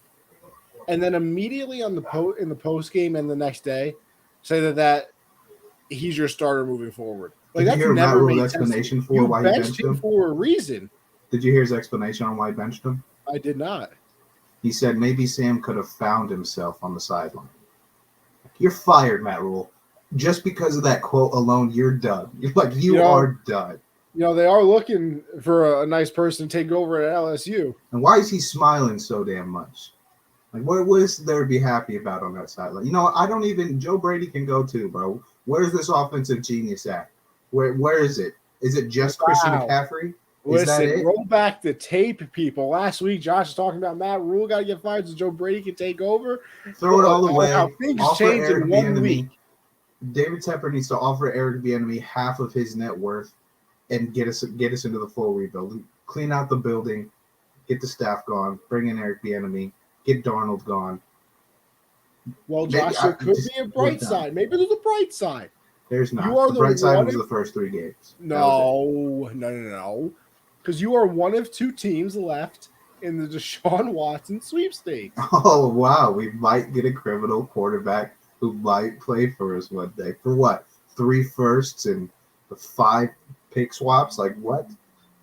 and then immediately in the post game and the next day say that he's your starter moving forward. Like,
did you hear Matt Rule's explanation for why he benched him?
For a reason.
Did you hear his explanation on why he benched him?
I did not.
He said maybe Sam could have found himself on the sideline. You're fired, Matt Rule. Just because of that quote alone, you're done. You are done.
They are looking for a nice person to take over at LSU.
And why is he smiling so damn much? Like, what is there to be happy about on that sideline? Joe Brady can go too, bro. Where's this offensive genius at? Where is it? Is it just Christian McCaffrey?
Listen, roll back the tape, people. Last week, Josh was talking about Matt Rule got to get fired so Joe Brady can take over.
Throw it all away.
How things change in 1 week.
David Tepper needs to offer Eric Bieniemy half of his net worth and get us into the full rebuild. Clean out the building, get the staff gone, bring in Eric Bieniemy, get Darnold gone.
Well, Josh, there could be a bright side. Maybe there's a bright side.
There's not. The bright side was the first 3 games.
No. Because you are one of 2 teams left in the Deshaun Watson sweepstakes.
Oh, wow. We might get a criminal quarterback who might play for us one day. For what? 3 firsts and 5 pick swaps? Like, what?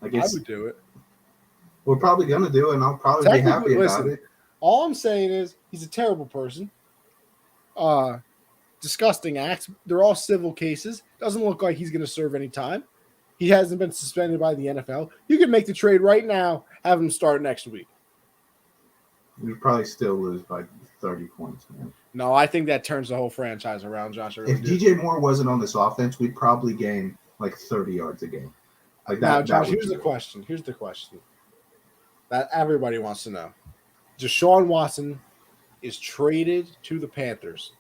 I would do it.
We're probably going to do it, and I'll probably be happy about it.
All I'm saying is he's a terrible person. Disgusting acts. They're all civil cases. Doesn't look like he's going to serve any time. He hasn't been suspended by the NFL. You can make the trade right now, have him start next week.
We'd probably still lose by 30 points, man.
No, I think that turns the whole franchise around, Josh.
If DJ Moore wasn't on this offense, we'd probably gain like 30 yards a game. Like that.
Now, Josh, here's the question. Here's the question that everybody wants to know. Deshaun Watson is traded to the Panthers.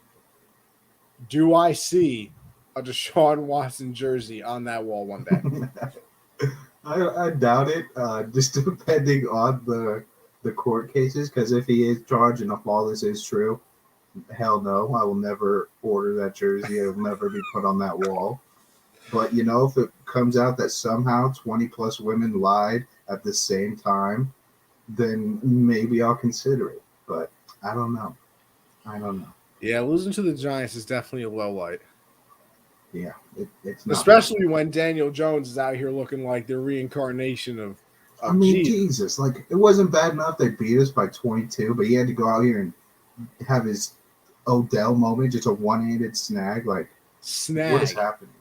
Do I see a Deshaun Watson jersey on that wall one day?
I doubt it, just depending on the court cases, because if he is charged and if all this is true, hell no, I will never order that jersey. It will never be put on that wall. But, if it comes out that somehow 20-plus women lied at the same time, then maybe I'll consider it. But I don't know.
Yeah, losing to the Giants is definitely a low light.
Yeah, it's not.
Especially when Daniel Jones is out here looking like the reincarnation of
Jesus. Like, it wasn't bad enough they beat us by 22, but he had to go out here and have his Odell moment, just a one-handed snag. Like, what is happening?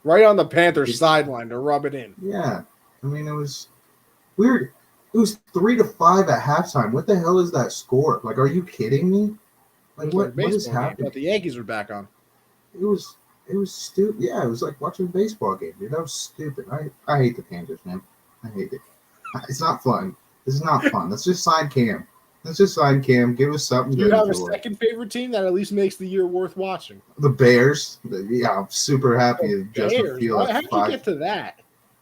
Right on the Panthers sideline to rub it in.
Yeah. It was weird. It was 3-5 at halftime. What the hell is that score? Like, are you kidding me? Like, what is happening?
But the Yankees are back on.
It was stupid. Yeah, it was like watching a baseball game, dude. That was stupid. I hate the Panthers, man. I hate it. It's not fun. This is not fun. Let's just sign Cam. Give us something.
Do you have a second favorite team that at least makes the year worth watching?
The Bears. Yeah, I'm super happy to just feel like
How did you get to that?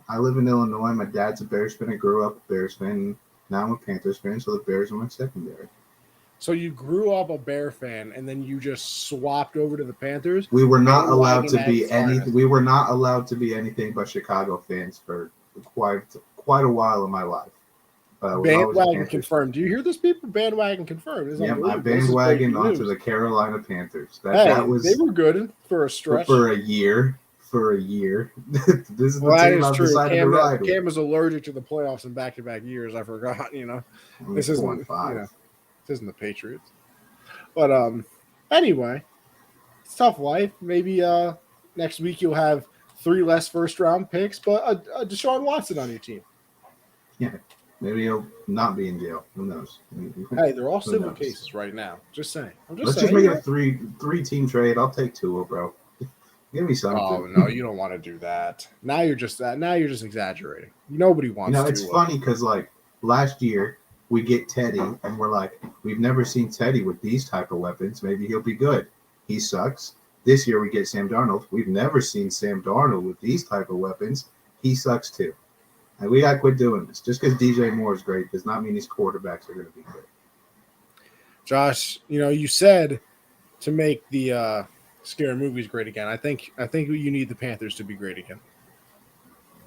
I live in Illinois. My dad's a Bears fan. I grew up a Bears fan. And now I'm a Panthers fan, so the Bears are my secondary.
So you grew up a Bear fan, and then you just swapped over to the Panthers?
We were not allowed to be anything. We were not allowed to be anything but Chicago fans for quite a while in my life.
Bandwagon confirmed. Do you hear this, people? Bandwagon confirmed.
Yeah, I bandwagoned onto the Carolina Panthers.
They were good for a stretch.
For a year. This is the team I've decided to ride with.
Cam is allergic to the playoffs in back-to-back years. I forgot, This isn't the Patriots. But anyway, it's tough life. Maybe next week you'll have 3 less first-round picks, but a Deshaun Watson on your team.
Yeah. Maybe he'll not be in jail. Who knows?
Hey, they're all civil cases right now. Just saying.
Let's just make it a three-team trade. I'll take Tua, bro. Give me
Oh
something.
no, you don't want to do that. Now you're just exaggerating. Nobody wants
It's
to.
funny because like last year we get Teddy, and we're like, we've never seen Teddy with these type of weapons. Maybe he'll be good. He sucks. This year we get Sam Darnold. We've never seen Sam Darnold with these type of weapons. He sucks too. And we gotta quit doing this. Just because DJ Moore is great does not mean these quarterbacks are going to be good.
Josh, you said to make the scary movies great again. I think you need the Panthers to be great again.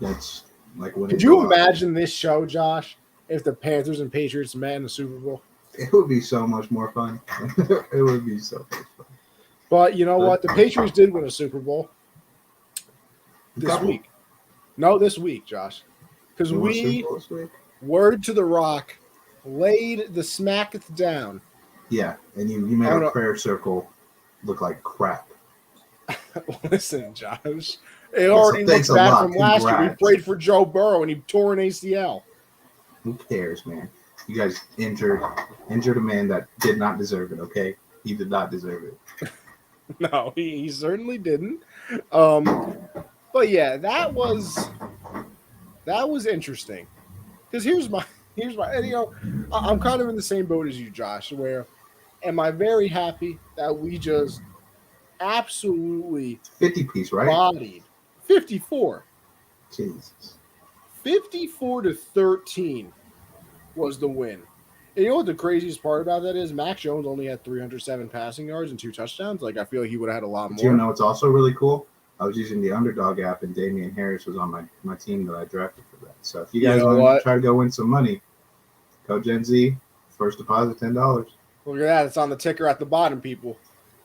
That's like when
Could you imagine this show, Josh, if the Panthers and Patriots met in the Super Bowl?
It would be so much more fun. It would be so much fun.
But you know what? The Patriots did win a Super Bowl this week. No, this week, Josh. Because word to the rock, laid the smacketh down.
Yeah, and you made our prayer circle look like crap.
Listen, Josh. It already looks bad from last year. We prayed for Joe Burrow and he tore an ACL.
Who cares, man? You guys injured a man that did not deserve it, okay? He did not deserve it.
No, he certainly didn't. But yeah, that was interesting. Because here's my and, I'm kind of in the same boat as you, Josh, where am I very happy that we just absolutely
50-piece, right?
Bodied 54.
Jesus.
54-13 was the win. And you know what the craziest part about that is? Mac Jones only had 307 passing yards and 2 touchdowns. Like, I feel like he would have had a lot more.
You know what's also really cool? I was using the Underdog app, and Damian Harris was on my team that I drafted for that. So if you guys want to try to go win some money, code Gen Z, first deposit $10.
Look at that. It's on the ticker at the bottom, people.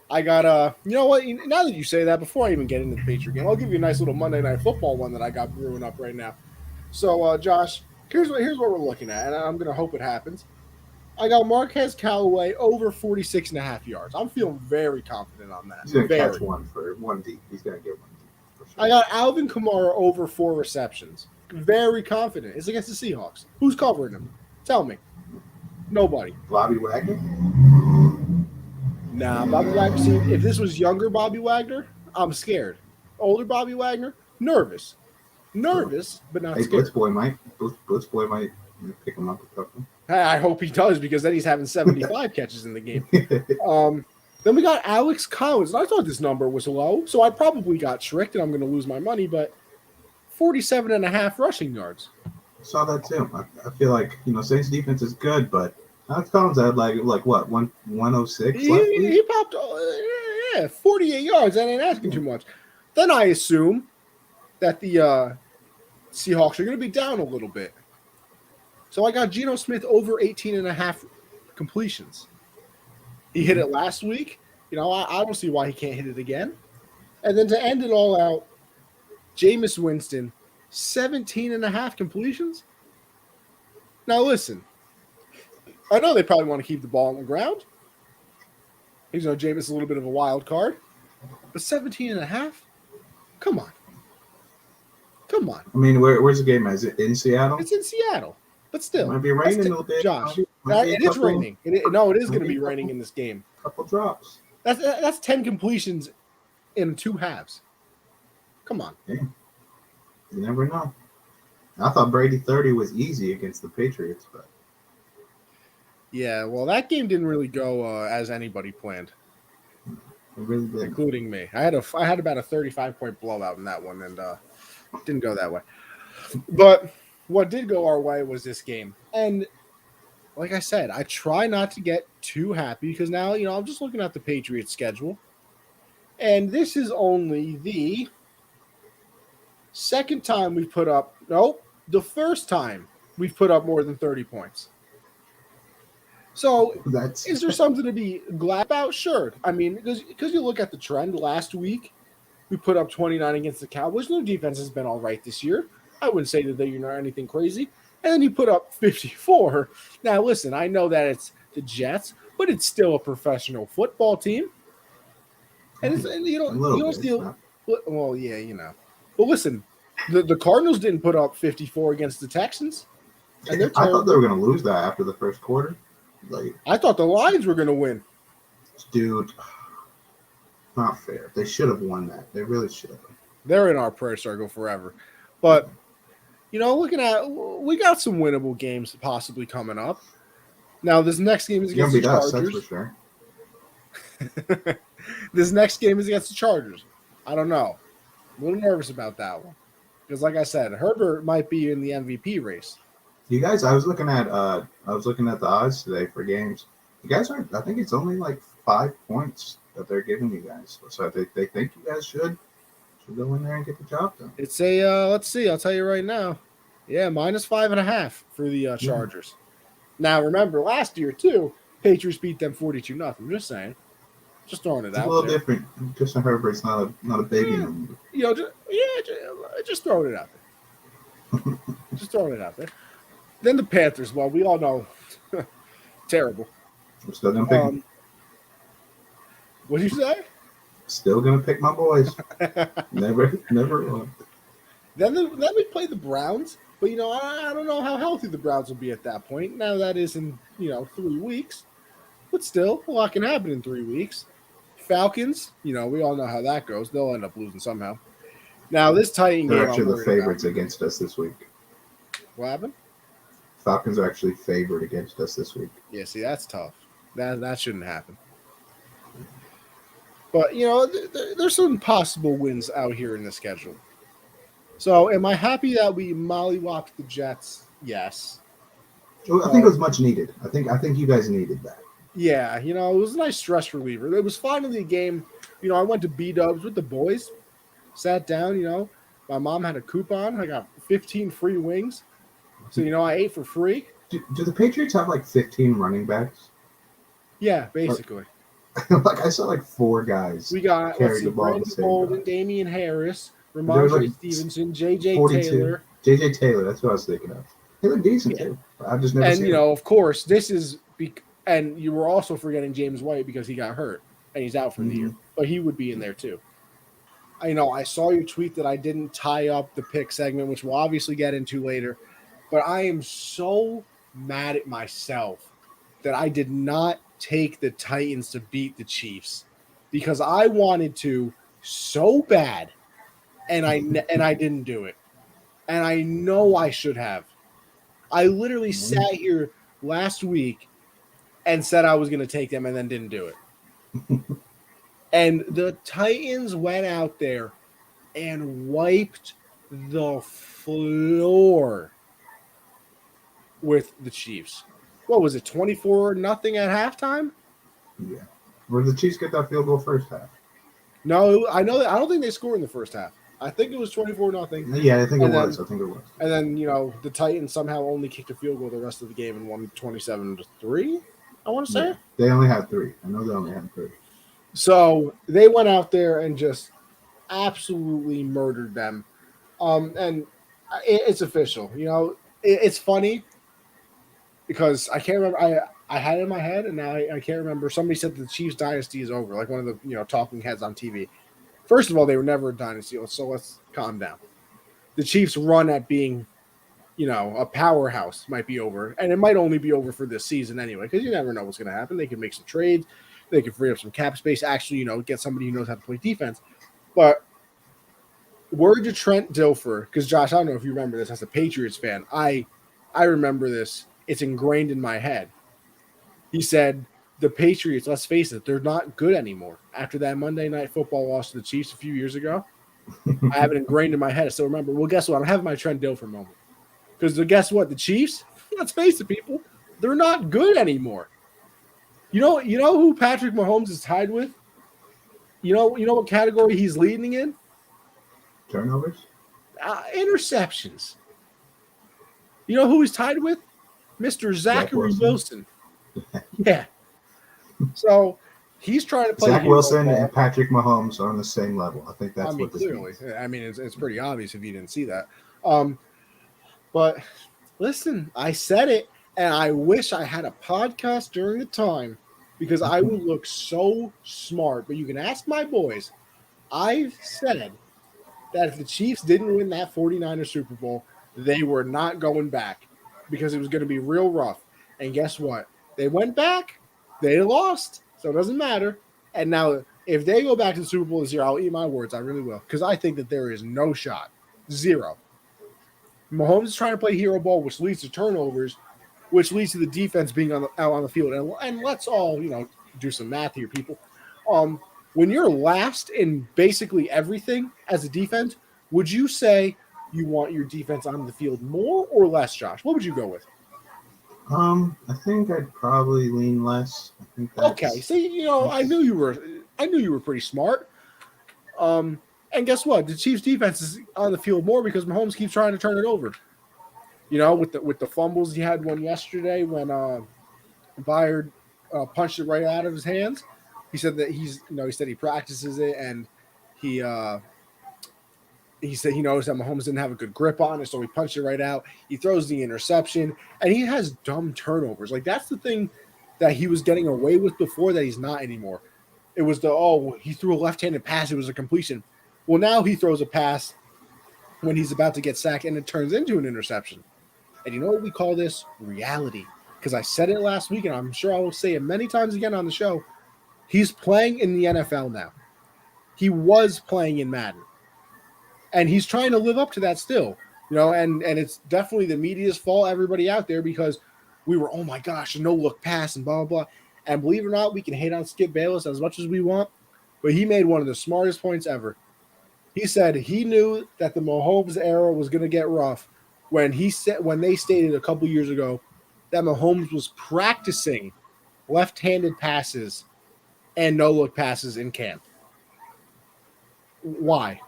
I got you know what? Now that you say that, before I even get into the Patriot game, I'll give you a nice little Monday Night Football one that I got brewing up right now. So, Josh, here's what we're looking at, and I'm going to hope it happens. I got Marquez Callaway over 46.5 yards. I'm feeling very confident on that.
He's going to catch one for 1 deep. He's going to get 1 deep.
Sure. I got Alvin Kamara over 4 receptions. Very confident. It's against the Seahawks. Who's covering him? Tell me. Nobody.
Bobby Wagner?
Nah, Bobby Wagner. See, if this was younger Bobby Wagner, I'm scared. Older Bobby Wagner, nervous, but not scared.
Blitz Boy might pick him up a couple.
I hope he does, because then he's having 75 catches in the game. Then we got Alex Collins. And I thought this number was low, so I probably got tricked and I'm going to lose my money, but 47.5 rushing yards.
I saw that too. I feel like, Saints defense is good, but Alex Collins had like what, 106?
He popped 48 yards. That ain't asking too much. Then I assume that the Seahawks are going to be down a little bit. So I got Geno Smith over 18.5 completions. He hit it last week. I don't see why he can't hit it again. And then to end it all out, Jameis Winston, 17.5 completions. Now listen, I know they probably want to keep the ball on the ground. Jameis is a little bit of a wild card. But 17.5? Come on.
I mean, where's the game? Is it in Seattle?
It's in Seattle. But still.
It might be raining a little bit.
Josh, it is raining. It is going to be raining in this game.
A couple drops.
That's 10 completions in 2 halves. Come on.
Yeah. You never know. I thought Brady 30 was easy against the Patriots, but
yeah, well, that game didn't really go as anybody planned.
It really did,
including me. I had about a 35-point blowout in that one, and didn't go that way. But what did go our way was this game, and like I said, I try not to get too happy because now I'm just looking at the Patriots schedule, and this is only the second time we've put up. Nope, the first time we've put up more than 30 points. So, is there something to be glad about? Sure. I mean, because you look at the trend. Last week, we put up 29 against the Cowboys. Their defense has been all right this year. I wouldn't say that they're not anything crazy. And then you put up 54. Now, listen, I know that it's the Jets, but it's still a professional football team. And you don't steal. Well, yeah, But listen, the Cardinals didn't put up 54 against the Texans. And
I thought they were going to lose that after the first quarter.
I thought the Lions were going to win.
Dude, not fair. They should have won that. They really should have.
They're in our prayer circle forever. But, looking at, we got some winnable games possibly coming up. Now, this next game is against the Chargers.
That's for sure.
This next game is against the Chargers. I don't know. I'm a little nervous about that one. Because, like I said, Herbert might be in the MVP race.
You guys, I was looking at the odds today for games. You guys aren't. I think it's only like 5 points that they're giving you guys. So they think you guys should go in there and get the job done.
It's a let's see. I'll tell you right now. Yeah, -5.5 for the Chargers. Now remember, last year too, Patriots beat them 42-0. I'm just saying. Just throwing it out.
It's a little different. Justin Herbert's not a baby anymore.
Just throwing it out there. Just throwing it out there. Then the Panthers. Well, we all know, terrible.
I'm still gonna pick.
What did you say?
Still gonna pick my boys. never.
Then we play the Browns, but I don't know how healthy the Browns will be at that point. Now that is in 3 weeks, but still a lot can happen in 3 weeks. Falcons, we all know how that goes. They'll end up losing somehow. Now this Titan game,
they're actually the favorites against us this week.
What happened?
Falcons are actually favored against us this week.
Yeah, see, that's tough. That shouldn't happen. But there's some possible wins out here in the schedule. So, am I happy that we mollywopped the Jets? Yes.
Well, I think it was much needed. I think you guys needed that.
Yeah, it was a nice stress reliever. It was finally a game. I went to B-Dubs with the boys, sat down. My mom had a coupon. I got 15 free wings. So, I ate for free.
Do the Patriots have like 15 running backs?
Yeah, basically.
Like I saw like 4 guys.
We got Brandon Bolden, Damian Harris, Ramondre Stevenson, J.J. Taylor.
J.J. Taylor, that's what I was thinking of. He looked decent too. I've just never seen him.
Of course, this is and you were also forgetting James White because he got hurt and he's out for the year. But he would be in there too. I saw your tweet that I didn't tie up the pick segment, which we'll obviously get into later. But I am so mad at myself that I did not take the Titans to beat the Chiefs because I wanted to so bad, and I didn't do it. And I know I should have. I literally sat here last week and said I was going to take them and then didn't do it. And the Titans went out there and wiped the floor with the Chiefs. What was it, 24-0 at halftime?
Yeah. Where did the Chiefs get that field goal first half?
No, I know that. I don't think they scored in the first half. I think it was 24-0.
Yeah, I think it was.
And then, the Titans somehow only kicked a field goal the rest of the game and won 27-3, I want to say.
Yeah, they only had 3. I know they only had 3.
So they went out there and just absolutely murdered them. And it's official. It's funny because I can't remember. I had it in my head, and now I can't remember. Somebody said the Chiefs dynasty is over, like one of the talking heads on TV. First of all, they were never a dynasty, so let's calm down. The Chiefs' run at being, a powerhouse might be over, and it might only be over for this season anyway, because you never know what's going to happen. They can make some trades, they can free up some cap space, actually, get somebody who knows how to play defense. But word to Trent Dilfer, because Josh, I don't know if you remember this as a Patriots fan. I remember this. It's ingrained in my head. He said, the Patriots, let's face it, they're not good anymore. After that Monday Night Football loss to the Chiefs a few years ago, I have it ingrained in my head. I still remember. Well, guess what? I'm having my Trent Dilfer moment. Because guess what? The Chiefs, let's face it, people, they're not good anymore. You know who Patrick Mahomes is tied with? You know what category he's leading in?
Turnovers?
Interceptions. You know who he's tied with? Mr. Zachary Wilson. Yeah. So he's trying to play.
Zach Wilson and Patrick Mahomes are on the same level. I think that's what this means.
It's pretty obvious if you didn't see that. But listen, I said it, and I wish I had a podcast during the time because I would look so smart. But you can ask my boys. I said that if the Chiefs didn't win that 49ers Super Bowl, they were not going back because it was going to be real rough. And guess what? They went back. They lost. So it doesn't matter. And now If they go back to the Super Bowl this year, I'll eat my words. I really will. Because I think that there is no shot. Zero. Mahomes is trying to play hero ball, which leads to turnovers, which leads to the defense being out on the field. And let's all, do some math here, people. When you're last in basically everything as a defense, would you say you want your defense on the field more or less, Josh? What would you go with?
I think I'd probably lean less. I think that's
okay. See, I knew you were pretty smart. And guess what? The Chiefs' defense is on the field more because Mahomes keeps trying to turn it over. With the fumbles, he had one yesterday when Byard punched it right out of his hands. He said that he said he practices it, and he said he noticed that Mahomes didn't have a good grip on it, so he punched it right out. He throws the interception, and he has dumb turnovers. Like, that's the thing that he was getting away with before that he's not anymore. It was he threw a left-handed pass. It was a completion. Well, now he throws a pass when he's about to get sacked, and it turns into an interception. And you know what we call this? Reality. Because I said it last week, and I'm sure I will say it many times again on the show. He's playing in the NFL now. He was playing in Madden. And he's trying to live up to that still. And it's definitely the media's fault, everybody out there, because we were, oh my gosh, a no-look pass and blah, blah, blah. And believe it or not, we can hate on Skip Bayless as much as we want, but he made one of the smartest points ever. He said he knew that the Mahomes era was going to get rough when they stated a couple years ago that Mahomes was practicing left-handed passes and no-look passes in camp. Why?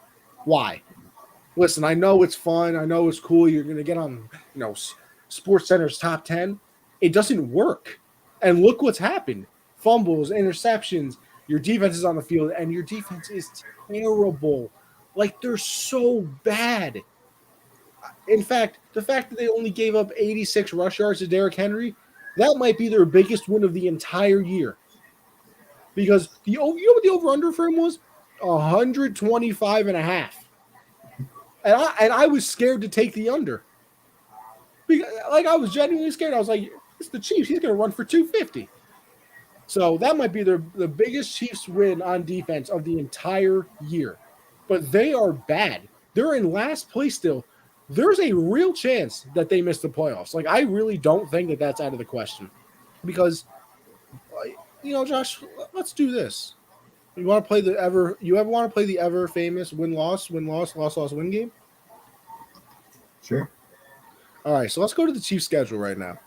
Listen, I know it's fun. I know it's cool. You're going to get on, SportsCenter's top 10. It doesn't work. And look what's happened. Fumbles, interceptions, your defense is on the field, and your defense is terrible. Like, they're so bad. In fact, the fact that they only gave up 86 rush yards to Derrick Henry, that might be their biggest win of the entire year. Because what the over-under for him was? 125.5. And I was scared to take the under. Because, I was genuinely scared. I was like, it's the Chiefs. He's going to run for 250. So that might be the biggest Chiefs win on defense of the entire year. But they are bad. They're in last place still. There's a real chance that they miss the playoffs. I really don't think that that's out of the question. Because, Josh, let's do this. You ever want to play the ever famous win-loss, win game?
Sure.
All right, so let's go to the Chiefs schedule right now.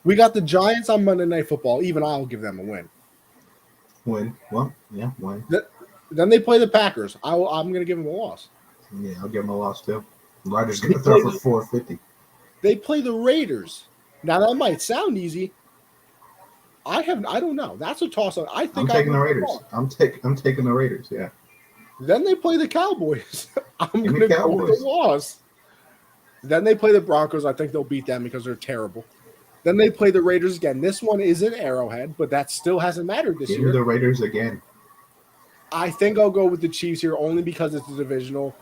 We got the Giants on Monday Night Football. Even I'll give them a win.
Win. Well, yeah, win.
Then they play the Packers. I'm going to give them a loss.
Yeah, I'll give them a loss too. Rodgers going to throw for 450.
They play the Raiders. Now, that might sound easy. I don't know. That's a toss-up. I'm
taking the Raiders. I'm taking the Raiders, yeah.
Then they play the Cowboys. I'm going to go with the loss. Then they play the Broncos. I think they'll beat them because they're terrible. Then they play the Raiders again. This one is an Arrowhead, but that still hasn't mattered this year.
Give me the Raiders again.
I think I'll go with the Chiefs here only because it's a divisional,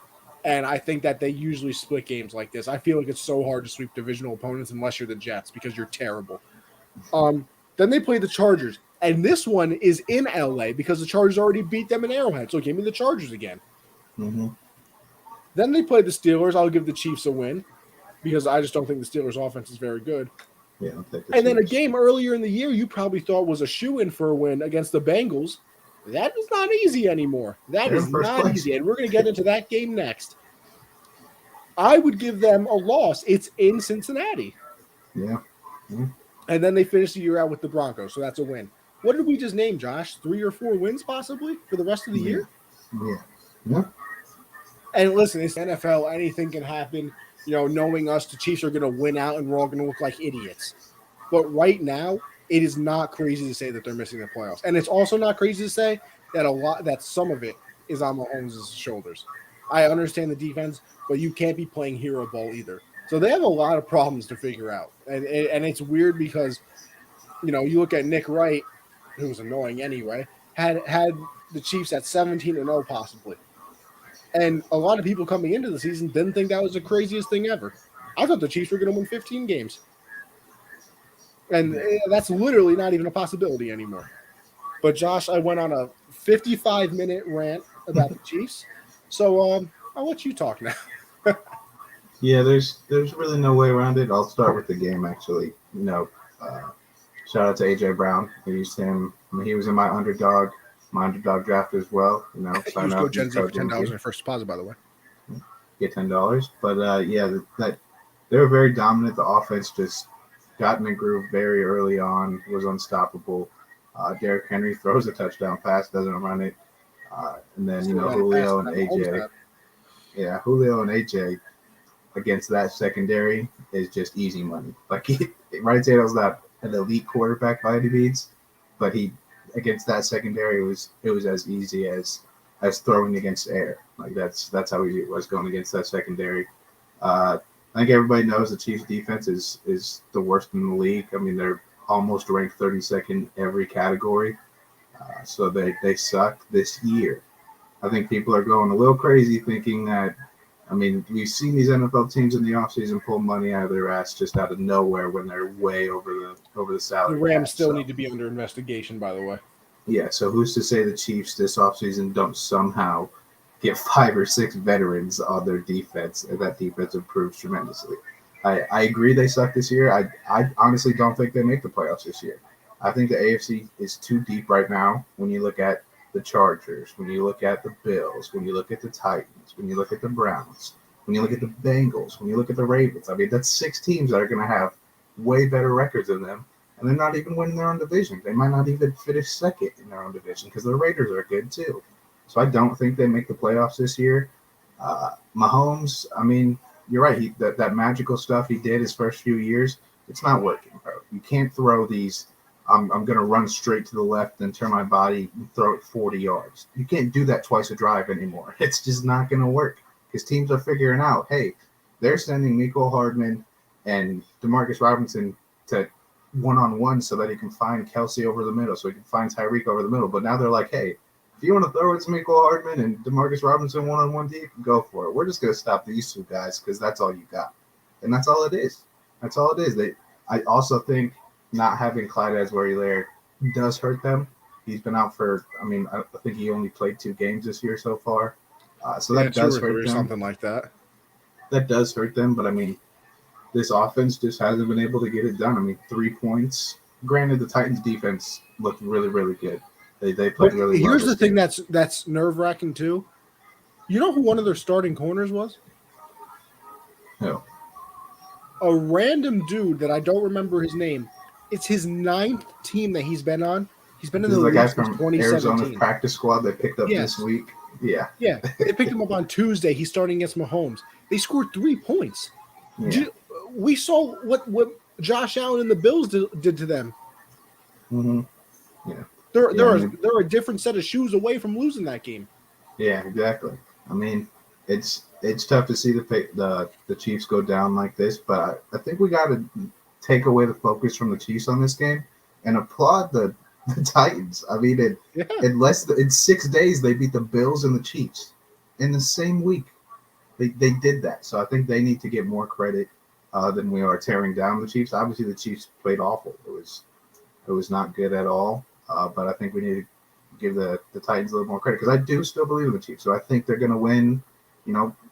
and I think that they usually split games like this. I feel like it's so hard to sweep divisional opponents unless you're the Jets because you're terrible. Then they play the Chargers, and this one is in LA because the Chargers already beat them in Arrowhead, so give me the Chargers again.
Mm-hmm.
Then they play the Steelers. I'll give the Chiefs a win because I just don't think the Steelers' offense is very good.
Yeah, I'll take the
And then a
Chiefs.
game earlier in the year you probably thought was a shoo-in for a win against the Bengals. That is not easy anymore. That
They're
is
in first
not
place.
easy, and we're going to get into that game next. I would give them a loss. It's in Cincinnati.
Yeah.
And then they finish the year out with the Broncos, so that's a win. What did we just name, Josh? 3 or 4 wins possibly for the rest of the year?
Yeah.
And listen, it's NFL. Anything can happen. Knowing us, the Chiefs are going to win out, and we're all going to look like idiots. But right now, it is not crazy to say that they're missing the playoffs. And it's also not crazy to say that some of it is on Mahomes' shoulders. I understand the defense, but you can't be playing hero ball either. So they have a lot of problems to figure out. And it's weird because, you look at Nick Wright, who was annoying anyway, had the Chiefs at 17-0 possibly. And a lot of people coming into the season didn't think that was the craziest thing ever. I thought the Chiefs were going to win 15 games. And that's literally not even a possibility anymore. But, Josh, I went on a 55-minute rant about the Chiefs. So I'll let you talk now.
Yeah, there's really no way around it. I'll start with the game actually. Shout out to AJ Brown. I used him. I mean, he was in my underdog draft as well. Sign
Use
up.
code Gen Z for $10 on
Gen Z.
your first deposit, by the way.
Get $10. But yeah, that they were very dominant. The offense just got in the groove very early on. Was unstoppable. Derrick Henry throws a touchdown pass, doesn't run it, and then Julio and AJ. Yeah, Julio and AJ against that secondary is just easy money. Like Ryan Tannehill's not an elite quarterback by any means, but he against that secondary it was as easy as throwing against air. Like that's how easy it was going against that secondary. I think everybody knows the Chiefs defense is the worst in the league. I mean, they're almost ranked 32nd every category. So they suck this year. I think people are going a little crazy thinking that, I mean, we've seen these NFL teams in the offseason pull money out of their ass just out of nowhere when they're way over the salary.
The Rams still need to be under investigation, by the way.
Yeah, so who's to say the Chiefs this offseason don't somehow get 5 or 6 veterans on their defense, and that defense improves tremendously. I agree they suck this year. I honestly don't think they make the playoffs this year. I think the AFC is too deep right now when you look at the Chargers, when you look at the Bills, when you look at the Titans, when you look at the Browns, when you look at the Bengals, when you look at the Ravens. I mean, that's 6 teams that are going to have way better records than them, and they're not even winning their own division. They might not even finish second in their own division because the Raiders are good too. So I don't think they make the playoffs this year. Mahomes, I mean, you're right. That magical stuff he did his first few years, it's not working, bro. You can't throw these, I'm going to run straight to the left and turn my body and throw it 40 yards. You can't do that twice a drive anymore. It's just not going to work because teams are figuring out, hey, they're sending Mecole Hardman and Demarcus Robinson to one-on-one so that he can find Kelsey over the middle, so he can find Tyreek over the middle. But now they're like, hey, if you want to throw it to Mecole Hardman and Demarcus Robinson one-on-one deep, go for it. We're just going to stop these 2 guys because that's all you got. And that's all it is. That's all it is. I also think not having Clyde Edwards-Helaire does hurt them. He's been out for, I mean, I think he only played 2 games this year so far. So that does hurt them.
Something like that.
That does hurt them, but I mean, this offense just hasn't been able to get it done. I mean, 3 points. Granted, the Titans' defense looked really, really good. They played really well.
Here's the thing that's nerve-wracking too. You know who one of their starting corners was?
Who?
A random dude that I don't remember his name. It's his 9th team that he's been on. He's been in the league since 2017.
Arizona's practice squad they picked up this week. Yeah.
Yeah. They picked him up on Tuesday. He's starting against Mahomes. They scored 3 points. Yeah. We saw what Josh Allen and the Bills did to them.
Mm-hmm. Yeah.
They're a different set of shoes away from losing that game.
Yeah, exactly. I mean, it's tough to see the Chiefs go down like this, but I think we got to take away the focus from the Chiefs on this game and applaud the Titans. I mean, in 6 days they beat the Bills and the Chiefs in the same week. They did that, so I think they need to get more credit than we are tearing down the Chiefs. Obviously, the Chiefs played awful. It was not good at all. But I think we need to give the Titans a little more credit because I do still believe in the Chiefs. So I think they're going to win,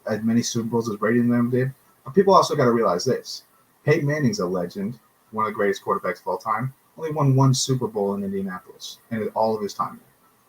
as many Super Bowls as Brady and them did. But people also got to realize this. Peyton Manning's a legend, one of the greatest quarterbacks of all time. Only won 1 Super Bowl in Indianapolis in all of his time.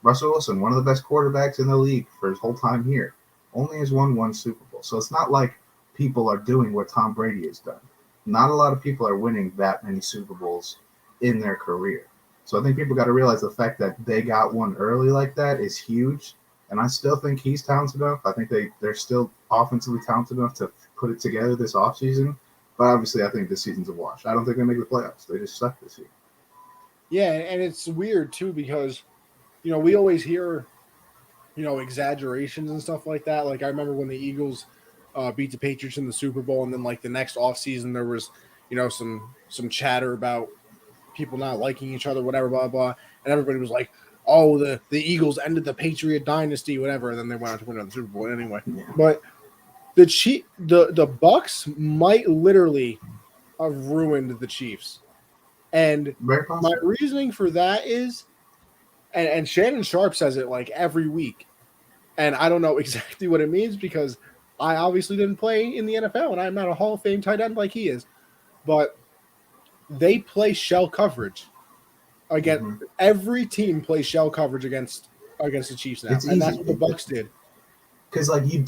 Russell Wilson, one of the best quarterbacks in the league for his whole time here, only has won 1 Super Bowl. So it's not like people are doing what Tom Brady has done. Not a lot of people are winning that many Super Bowls in their career. So I think people got to realize the fact that they got one early like that is huge. And I still think he's talented enough. I think they're still offensively talented enough to put it together this offseason. But obviously, I think this season's a wash. I don't think they make the playoffs. They just suck this year.
Yeah, and it's weird, too, because, we always hear, exaggerations and stuff like that. Like, I remember when the Eagles beat the Patriots in the Super Bowl, and then, like, the next offseason there was, some chatter about people not liking each other, whatever, blah, blah. And everybody was like, oh, the Eagles ended the Patriot dynasty, whatever. And then they went on to win the Super Bowl anyway. Yeah. But the Bucks might literally have ruined the Chiefs. And my reasoning for that is, And Shannon Sharp says it like every week. And I don't know exactly what it means because I obviously didn't play in the NFL and I'm not a Hall of Fame tight end like he is. But they play shell coverage. Again, every team plays shell coverage against the Chiefs now.
It's
And
easy.
that's what the Bucks did.
Because like you're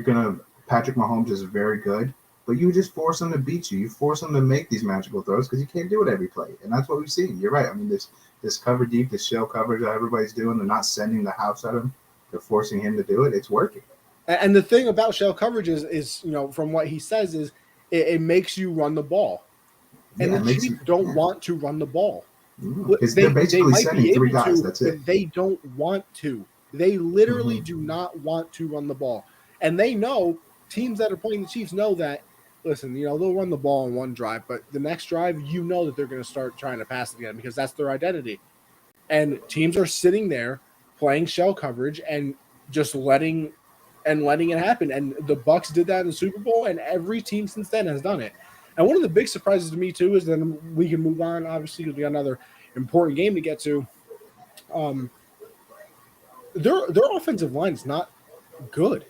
gonna Patrick Mahomes is very good, but you just force him to beat you. You force him to make these magical throws because you can't do it every play, and that's what we've seen. You're right. I mean, this cover deep, this shell coverage that everybody's doing, they're not sending the house at him. They're forcing him to do it. It's working.
And the thing about shell coverage is from what he says is it makes you run the ball, and the Chiefs don't want to run the ball.
Because they're basically sending three guys. That's it.
But they don't want to. They literally do not want to run the ball. And they know, teams that are playing the Chiefs know that, listen, they'll run the ball in one drive, but the next drive, that they're going to start trying to pass it again because that's their identity. And teams are sitting there playing shell coverage and just letting it happen. And the Bucks did that in the Super Bowl, and every team since then has done it. And one of the big surprises to me, too, is then we can move on, obviously, because we got another important game to get to. Their offensive line is not good.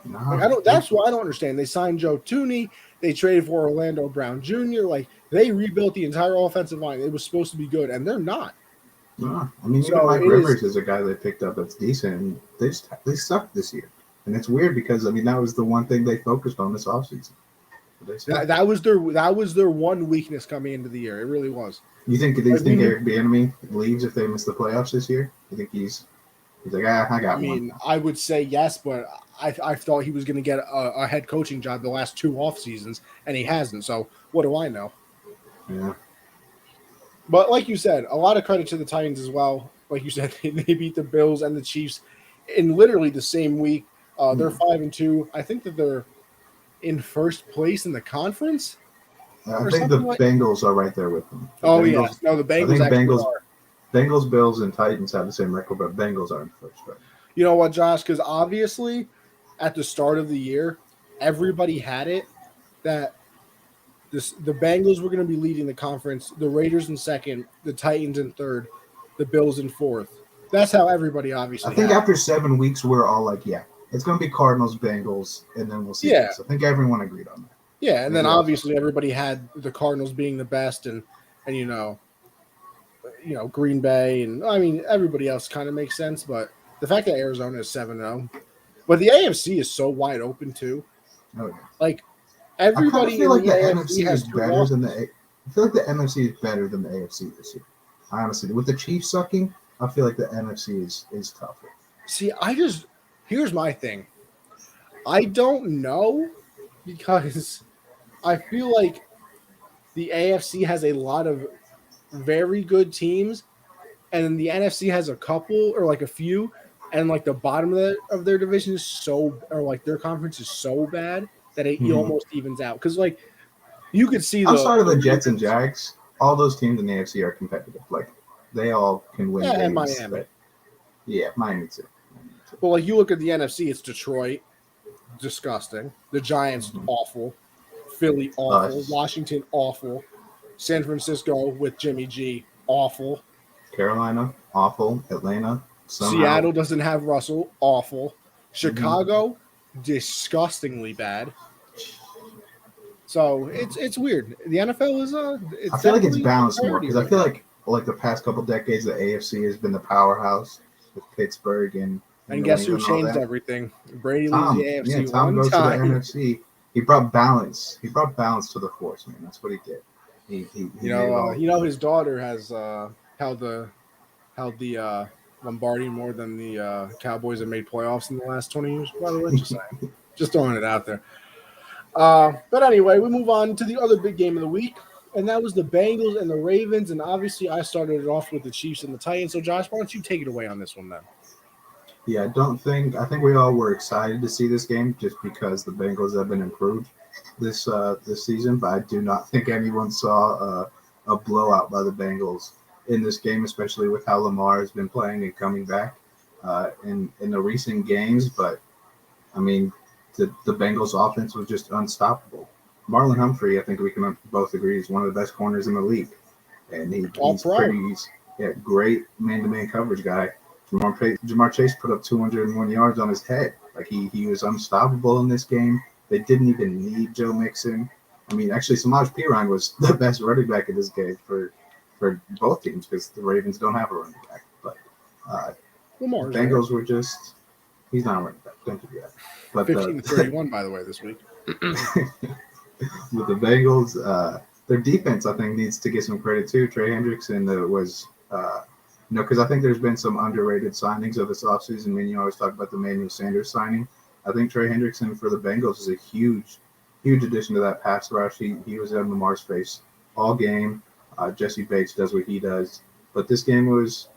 That's what I don't understand. They signed Joe Thuney. They traded for Orlando Brown Jr. Like, they rebuilt the entire offensive line. It was supposed to be good, and they're not.
No, I mean, even Mike Rivers is a guy they picked up that's decent, and they sucked this year. And it's weird because, I mean, that was the one thing they focused on this offseason.
That was their one weakness coming into the year. It really was.
You think Eric Bieniemy leaves if they miss the playoffs this year? You think he's like, I got one? I mean,
I would say yes, but I thought he was going to get a head coaching job the last 2 off seasons, and he hasn't. So what do I know?
Yeah.
But like you said, a lot of credit to the Titans as well. Like you said, they beat the Bills and the Chiefs in literally the same week. They're 5-2. I think that they're in first place in the conference.
I think the Bengals are right there with them.
The Bengals actually are.
Bengals, Bills, and Titans have the same record, but Bengals are in first. Right?
You know what, Josh? Because obviously, at the start of the year, everybody had it that the Bengals were going to be leading the conference, the Raiders in second, the Titans in third, the Bills in fourth. That's how everybody obviously.
I think after 7 weeks, we're all like, yeah, it's going to be Cardinals, Bengals, and then we'll see.
Yeah.
I think everyone agreed on that.
Yeah, and then obviously everybody had the Cardinals being the best, and Green Bay, and I mean everybody else kind of makes sense, but the fact that Arizona is 7-0, but the AFC is so wide open too.
Oh, yeah.
Like everybody,
I feel like the NFC is better than I feel like the NFC is better than the AFC this year. Honestly, with the Chiefs sucking, I feel like the NFC is tougher.
See, here's my thing. I don't know because I feel like the AFC has a lot of very good teams, and then the NFC has a couple or like a few, and like the bottom of their division is their conference is so bad that it almost evens out. Because like you could see
outside of the Jets and Jags, all those teams in the AFC are competitive. Like they all can win.
Yeah, and Miami.
Miami too.
Well, like you look at the NFC, it's Detroit, disgusting. The Giants, awful. Philly, awful. Washington, awful. San Francisco with Jimmy G, awful.
Carolina, awful. Atlanta, somehow.
Seattle doesn't have Russell, awful. Chicago, disgustingly bad. So it's weird. The NFL is
I feel like it's balanced more because I feel like the past couple decades the AFC has been the powerhouse with Pittsburgh and
guess who changed everything? Brady leaves the AFC.
Yeah, Tom goes to the NFC. He brought balance. He brought balance to the force, man. That's what he did.
His daughter has held the Lombardi more than the Cowboys have made playoffs in the last 20 years. By the way, just saying, just throwing it out there. But anyway, we move on to the other big game of the week, and that was the Bengals and the Ravens. And obviously, I started it off with the Chiefs and the Titans. So, Josh, why don't you take it away on this one then?
Yeah, I think we all were excited to see this game just because the Bengals have been improved this season, but I do not think anyone saw a blowout by the Bengals in this game, especially with how Lamar has been playing and coming back in the recent games. But I mean, the Bengals offense was just unstoppable. Marlon Humphrey, I think we can both agree, is one of the best corners in the league, and Yeah, great man-to-man coverage guy. Jamar Chase put up 201 yards on his head. Like he was unstoppable in this game. They didn't even need Joe Mixon. I mean, actually, Samaj Piran was the best running back in this game for both teams because the Ravens don't have a running back. But the Bengals were just he's not a running back. Don't do that. But
15-31, by the way, this week.
With the Bengals, their defense, I think, needs to get some credit too. Trey Hendrickson was, because I think there's been some underrated signings of this offseason. I mean, you always talk about the Emmanuel Sanders signing. I think Trey Hendrickson for the Bengals is a huge addition to that pass rush. He was in Lamar's face all game. Jesse Bates does what he does. But this game was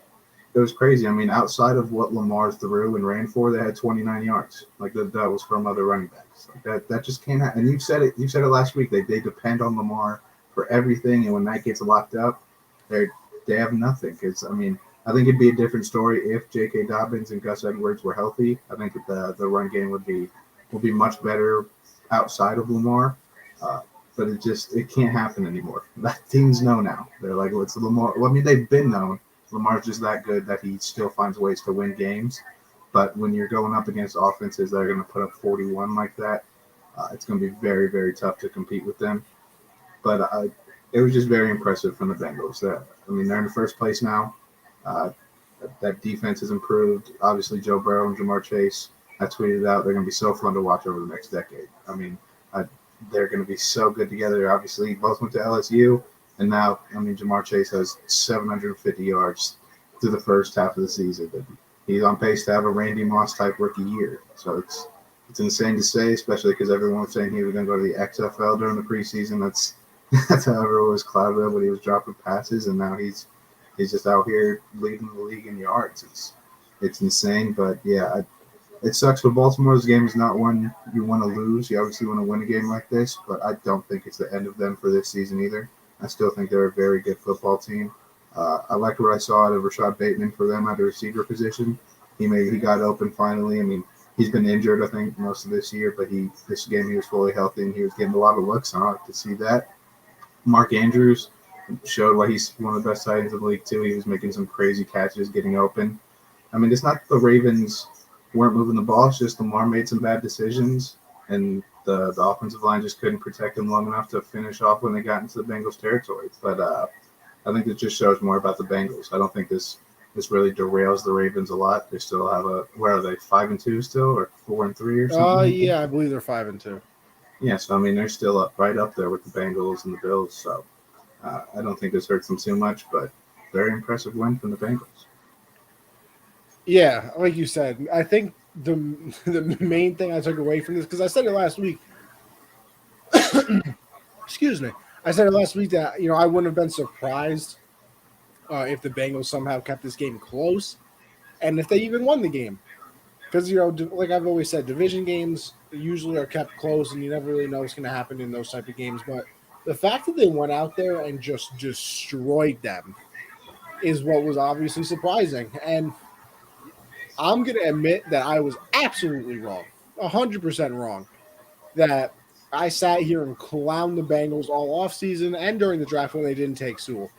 crazy. I mean, outside of what Lamar threw and ran for, they had 29 yards. Like that was from other running backs. Like that just can't happen. And you said it last week. They depend on Lamar for everything, and when that gets locked up, they have nothing. Because I mean, I think it'd be a different story if J.K. Dobbins and Gus Edwards were healthy. I think that the run game would be much better outside of Lamar. But it can't happen anymore. That teams know now. They're like, well, it's Lamar. Well, I mean, they've been known. Lamar's just that good that he still finds ways to win games. But when you're going up against offenses that are going to put up 41 like that, it's going to be very, very tough to compete with them. But it was just very impressive from the Bengals. I mean, they're in the first place now. That defense has improved. Obviously, Joe Burrow and Jamar Chase, I tweeted out, they're going to be so fun to watch over the next decade. I mean, they're going to be so good together. Obviously, both went to LSU. And now, I mean, Jamar Chase has 750 yards through the first half of the season. And he's on pace to have a Randy Moss type rookie year. So it's insane to say, especially because everyone was saying he was going to go to the XFL during the preseason. That's how everyone was clouded up when he was dropping passes, and now he's just out here leading the league in yards. It's insane, but yeah, it sucks for Baltimore. This game is not one you want to lose. You obviously want to win a game like this, but I don't think it's the end of them for this season either. I still think they're a very good football team. I liked what I saw out of Rashad Bateman for them at the receiver position. He got open finally. I mean, he's been injured, I think, most of this year, but this game he was fully healthy and he was getting a lot of looks. And I like to see that. Mark Andrews showed why he's one of the best tight ends in the league too. He was making some crazy catches, getting open. I mean, it's not the Ravens weren't moving the ball. It's just Lamar made some bad decisions, and the offensive line just couldn't protect him long enough to finish off when they got into the Bengals territory. But I think it just shows more about the Bengals. I don't think this really derails the Ravens a lot. They still have where are they, 5-2 still, or 4-3 or something?
Yeah, I believe they're 5-2.
Yeah, so I mean they're still right up there with the Bengals and the Bills. So I don't think this hurts them too much, but very impressive win from the Bengals.
Yeah, like you said, I think the main thing I took away from this, because I said it last week. Excuse me. I said it last week that I wouldn't have been surprised if the Bengals somehow kept this game close, and if they even won the game. Because like I've always said, division games usually are kept close, and you never really know what's going to happen in those type of games. But the fact that they went out there and just destroyed them is what was obviously surprising. And I'm going to admit that I was absolutely wrong, 100% wrong, that I sat here and clowned the Bengals all offseason and during the draft when they didn't take Sewell.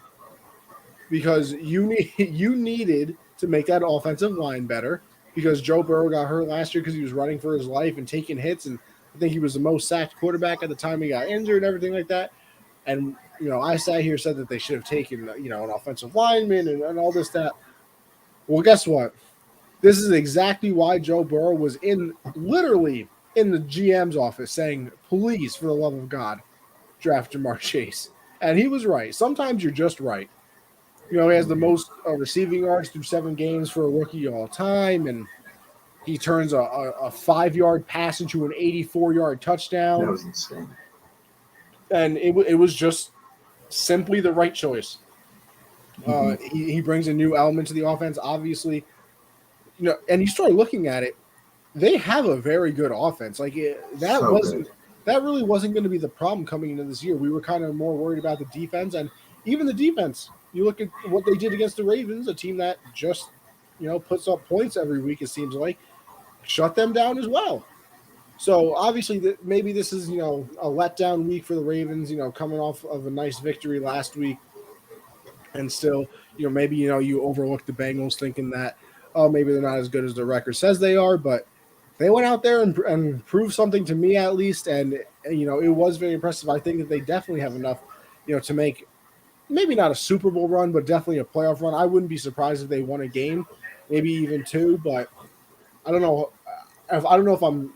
Because you needed to make that offensive line better, because Joe Burrow got hurt last year because he was running for his life and taking hits, and I think he was the most sacked quarterback at the time he got injured and everything like that. And, I sat here and said that they should have taken, an offensive lineman and all this, that. Well, guess what? This is exactly why Joe Burrow was literally in the GM's office saying, please, for the love of God, draft Jamar Chase. And he was right. Sometimes you're just right. He has the most receiving yards through 7 games for a rookie all time, and he turns a 5-yard pass into an 84-yard touchdown.
That was insane.
And it was just simply the right choice. He brings a new element to the offense, obviously. And you start looking at it, they have a very good offense. Like that really wasn't going to be the problem coming into this year. We were kind of more worried about the defense, and even the defense. You look at what they did against the Ravens, a team that just, puts up points every week, it seems like, shut them down as well. So obviously maybe this is, a letdown week for the Ravens, coming off of a nice victory last week. and still, maybe you overlook the Bengals thinking that, oh, maybe they're not as good as the record says they are, but they went out there and proved something to me at least, and it was very impressive. I think that they definitely have enough, to make maybe not a Super Bowl run, but definitely a playoff run. I wouldn't be surprised if they won a game, maybe even two, but I don't know. I don't know if I'm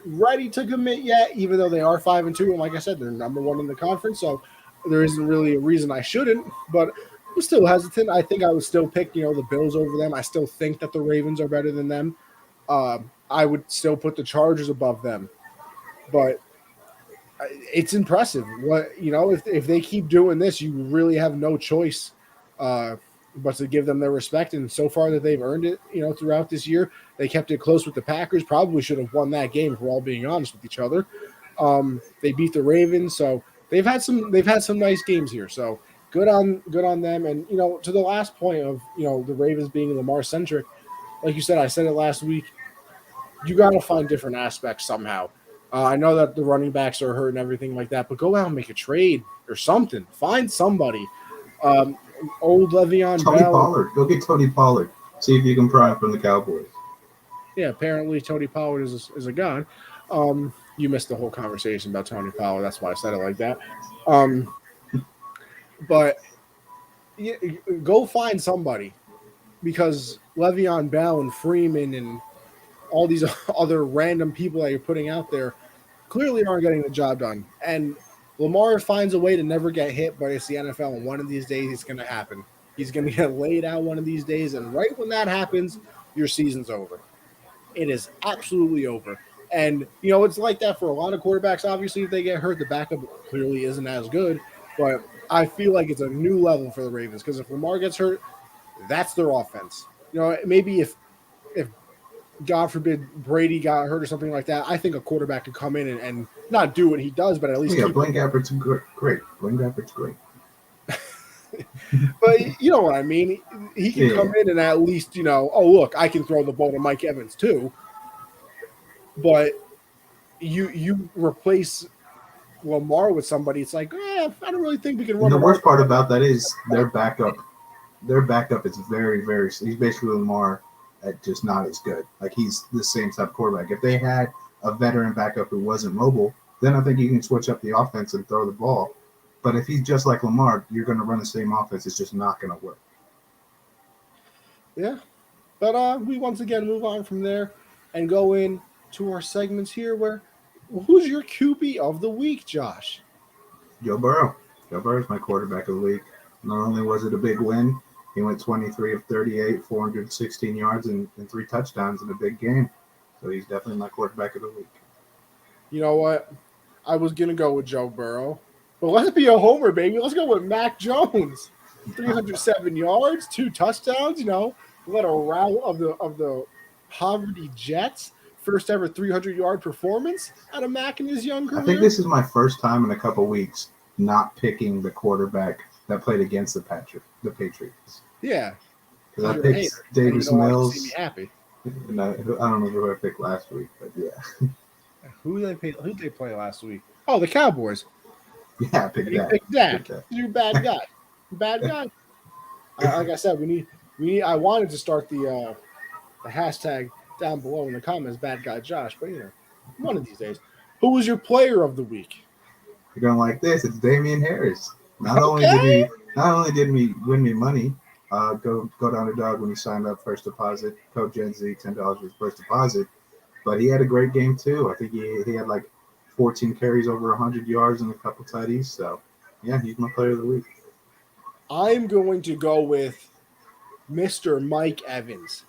ready to commit yet, even though they are 5-2, and like I said, they're number one in the conference, so there isn't really a reason I shouldn't. But I'm still hesitant. I think I would still pick, the Bills over them. I still think that the Ravens are better than them. I would still put the Chargers above them, but it's impressive. If they keep doing this, you really have no choice but to give them their respect. And so far that they've earned it, throughout this year, they kept it close with the Packers. Probably should have won that game if we're all being honest with each other. They beat the Ravens, so they've had some nice games here. So good on them. And to the last point of the Ravens being Lamar centric, like you said, I said it last week. You got to find different aspects somehow. I know that the running backs are hurt and everything like that, but go out and make a trade or something. Find somebody. Old Le'Veon
Tony
Bell.
Pollard. Go get Tony Pollard. See if you can pry him from the Cowboys.
Yeah, apparently Tony Pollard is a god. You missed the whole conversation about Tony Pollard. That's why I said it like that. But go find somebody, because Le'Veon Bell and Freeman and all these other random people that you're putting out there clearly aren't getting the job done. And Lamar finds a way to never get hit, but it's the NFL, and one of these days it's going to happen. He's going to get laid out one of these days, and right when that happens, your season's over. It is absolutely over. And, it's like that for a lot of quarterbacks. Obviously, if they get hurt, the backup clearly isn't as good. But I feel like it's a new level for the Ravens, because if Lamar gets hurt, that's their offense. Maybe if God forbid Brady got hurt or something like that, I think a quarterback could come in and not do what he does, but at least
Blaine Gabbert's great. Blaine Gabbert's great.
But you know what I mean? He can come in and at least, oh, look, I can throw the ball to Mike Evans too. But you replace Lamar with somebody, it's like, I don't really think we can run.
And the worst part about that is their backup. Their backup is very, very. He's basically Lamar, just not as good. Like, he's the same type of quarterback. If they had a veteran backup who wasn't mobile, then I think you can switch up the offense and throw the ball. But if he's just like Lamar, you're going to run the same offense. It's just not going to work.
Yeah. But we once again move on from there and go in to our segments here where who's your QB of the week, Josh?
Joe Burrow. Joe Burrow is my quarterback of the week. Not only was it a big win, he went 23 of 38, 416 yards, and 3 touchdowns in a big game. So he's definitely my quarterback of the week.
You know what? I was going to go with Joe Burrow. But let's be a homer, baby. Let's go with Mac Jones. 307 yards, 2 touchdowns, led a rout of the Poverty Jets. First ever 300-yard performance out of Mac in his young career.
I think this is my first time in a couple weeks not picking the quarterback that played against the Patriots.
Yeah.
Because I picked Davis Mills.
See me happy.
And I don't know who I picked last week, but yeah.
Who did they play last week? Oh, the Cowboys.
Yeah, I picked that.
Picked Dak. You're a bad guy. Bad guy. Like I said, we need. I wanted to start the hashtag down below in the comments, bad guy Josh, but one of these days. Who was your player of the week?
You're gonna like this. It's Damian Harris. Not only did he win me money, go down to Dog when he signed up first deposit, code Gen Z, $10 for first deposit, but he had a great game too. I think he had like 14 carries over 100 yards and a couple tutties. So yeah, he's my player of the week.
I'm going to go with Mr. Mike Evans.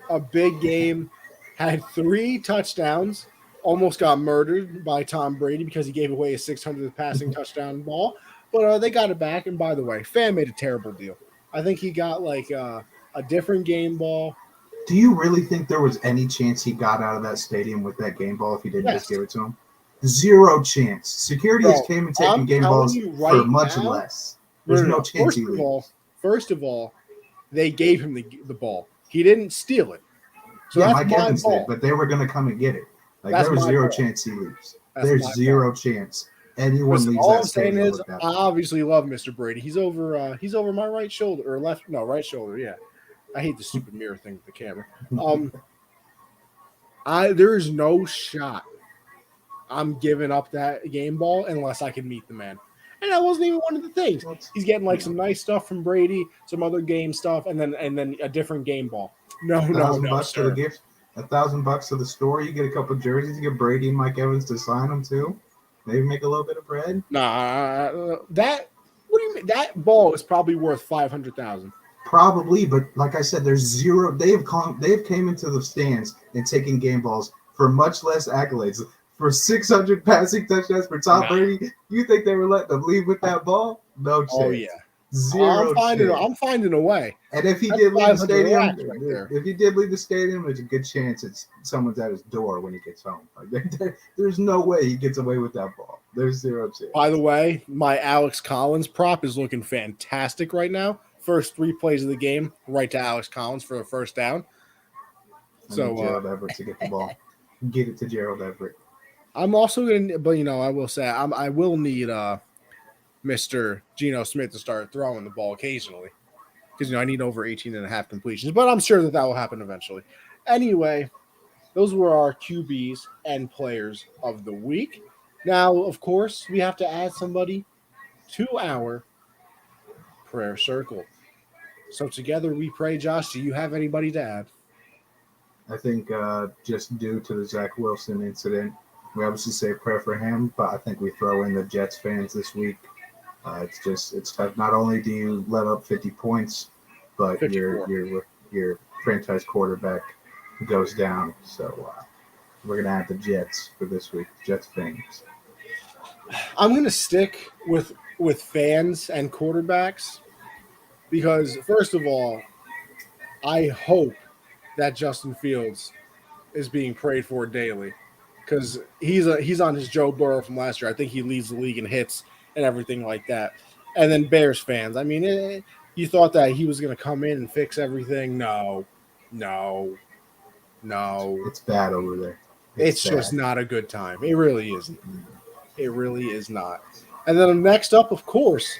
A big game, had 3 touchdowns, almost got murdered by Tom Brady because he gave away a 600th passing touchdown ball. But they got it back. And by the way, Fan made a terrible deal. I think he got like a different game ball.
Do you really think there was any chance he got out of that stadium with that game ball if he didn't just give it to him? 0 chance. Security has came and taken game balls for much less. There's no chance he leaves.
First of all, they gave him the ball. He didn't steal it. So
yeah, Mike Evans did, but they were going to come and get it. Like, there was 0 chance he leaves. There's 0 chance anyone
Listen,
leaves
all
that
I'm saying
stadium
is
with that
I
ball.
obviously love Mr. Brady. He's over my right shoulder or left. No, right shoulder. Yeah, I hate the stupid mirror thing with the camera. There is no shot I'm giving up that game ball unless I can meet the man. And that wasn't even one of the things. He's getting like some nice stuff from Brady, some other game stuff, and then a different game ball. No,
$1,000 for the
sir.
gift, $1,000 to the store. You get a couple jerseys. You get Brady and Mike Evans to sign them too. Maybe make a little bit of bread.
Nah, that. What do you mean? That ball is probably worth 500,000.
Probably, but like I said, there's zero. They've came into the stands and taken game balls for much less accolades. For 600 passing touchdowns for Tom
Nah.
Brady, you think they were letting them leave with that ball? No chance.
Oh yeah,
Zero chance.
I'm finding a way.
And if he
That's
did leave the
500
stadium,
racks right there.
if he did leave the stadium, there's a good chance it's someone's at his door when he gets home. Like there's no way he gets away with that ball. There's zero chance.
By the way, my Alex Collins prop is looking fantastic right now. First 3 plays of the game, right to Alex Collins for a first down.
So Gerald Everett to get the ball, get it to Gerald Everett.
I'm also gonna, but I will say I will need Mr. Geno Smith to start throwing the ball occasionally because I need over 18.5 completions. But I'm sure that will happen eventually. Anyway, those were our QBs and players of the week. Now, of course, we have to add somebody to our prayer circle. So together we pray. Josh, do you have anybody to add?
I think just due to the Zach Wilson incident, we obviously say prayer for him, but I think we throw in the Jets fans this week. It's tough. Not only do you let up 50 points, but
54.
your franchise quarterback goes down. So we're gonna have the Jets for this week. Jets fans.
I'm gonna stick with fans and quarterbacks because first of all, I hope that Justin Fields is being prayed for daily because he's on his Joe Burrow from last year. I think he leads the league in hits and everything like that. And then Bears fans. I mean, you thought that he was going to come in and fix everything. No.
It's bad over there.
It's just not a good time. It really isn't. It really is not. And then next up, of course,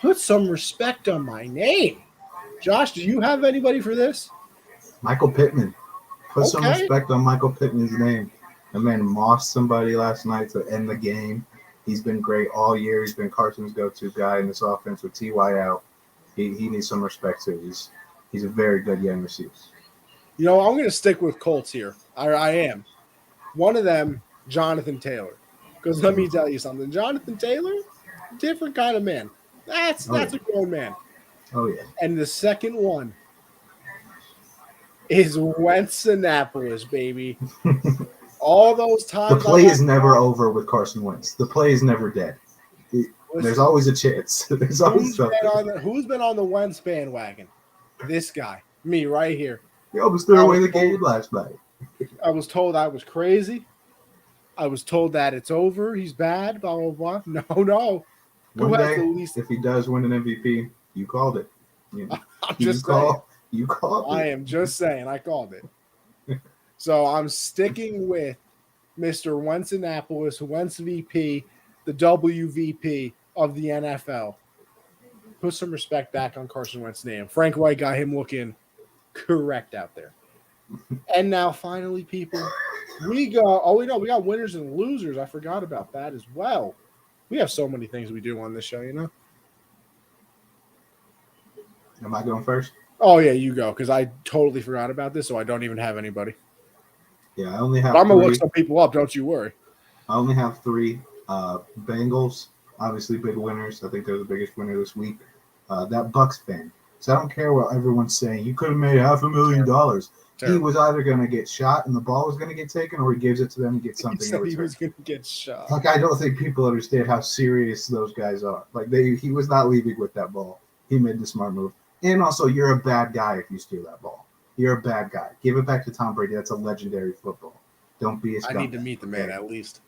put some respect on my name. Josh, do you have anybody for this?
Michael Pittman. Put some respect on Michael Pittman's name. The man mossed somebody last night to end the game. He's been great all year. He's been Carson's go-to guy in this offense with T.Y. out. He needs some respect too. He's a very good young receiver.
I'm going to stick with Colts here. I am. One of them, Jonathan Taylor. Because let me tell you something. Jonathan Taylor, different kind of man. That's a grown man.
Oh, yeah.
And the second one is Wentz-Annapolis, baby. All those times.
The play is never over with Carson Wentz. The play is never dead. There's always a chance. There's always something.
Who's been on the Wentz bandwagon? This guy. Me right here.
You almost threw away the game last night.
I was told I was crazy. I was told that it's over. He's bad. Blah, blah, blah. No.
One day, if he does win an MVP, you called it.
I'm just saying.
You called it.
I am just saying. I called it. So I'm sticking with Mr. Wentz-Annapolis, Wentz VP, the WVP of the NFL. Put some respect back on Carson Wentz's name. Frank White got him looking correct out there. And now, finally, people, we got winners and losers. I forgot about that as well. We have so many things we do on this show,
Am I going first?
Oh, yeah, you go, because I totally forgot about this, so I don't even have anybody.
Yeah, I only have
I'm going to look some people up, don't you worry.
I only have 3. Bengals, obviously big winners. I think they're the biggest winner this week. That Bucks fan. So I don't care what everyone's saying. You could have made $500,000. He was either going to get shot and the ball was going to get taken, or he gives it to them and gets something in return.
He was going to get shot.
Like, I don't think people understand how serious those guys are. Like, he was not leaving with that ball. He made the smart move. And also, you're a bad guy if you steal that ball. You're a bad guy. Give it back to Tom Brady. That's a legendary football. Don't be a scumbag.
I need to meet the man at least.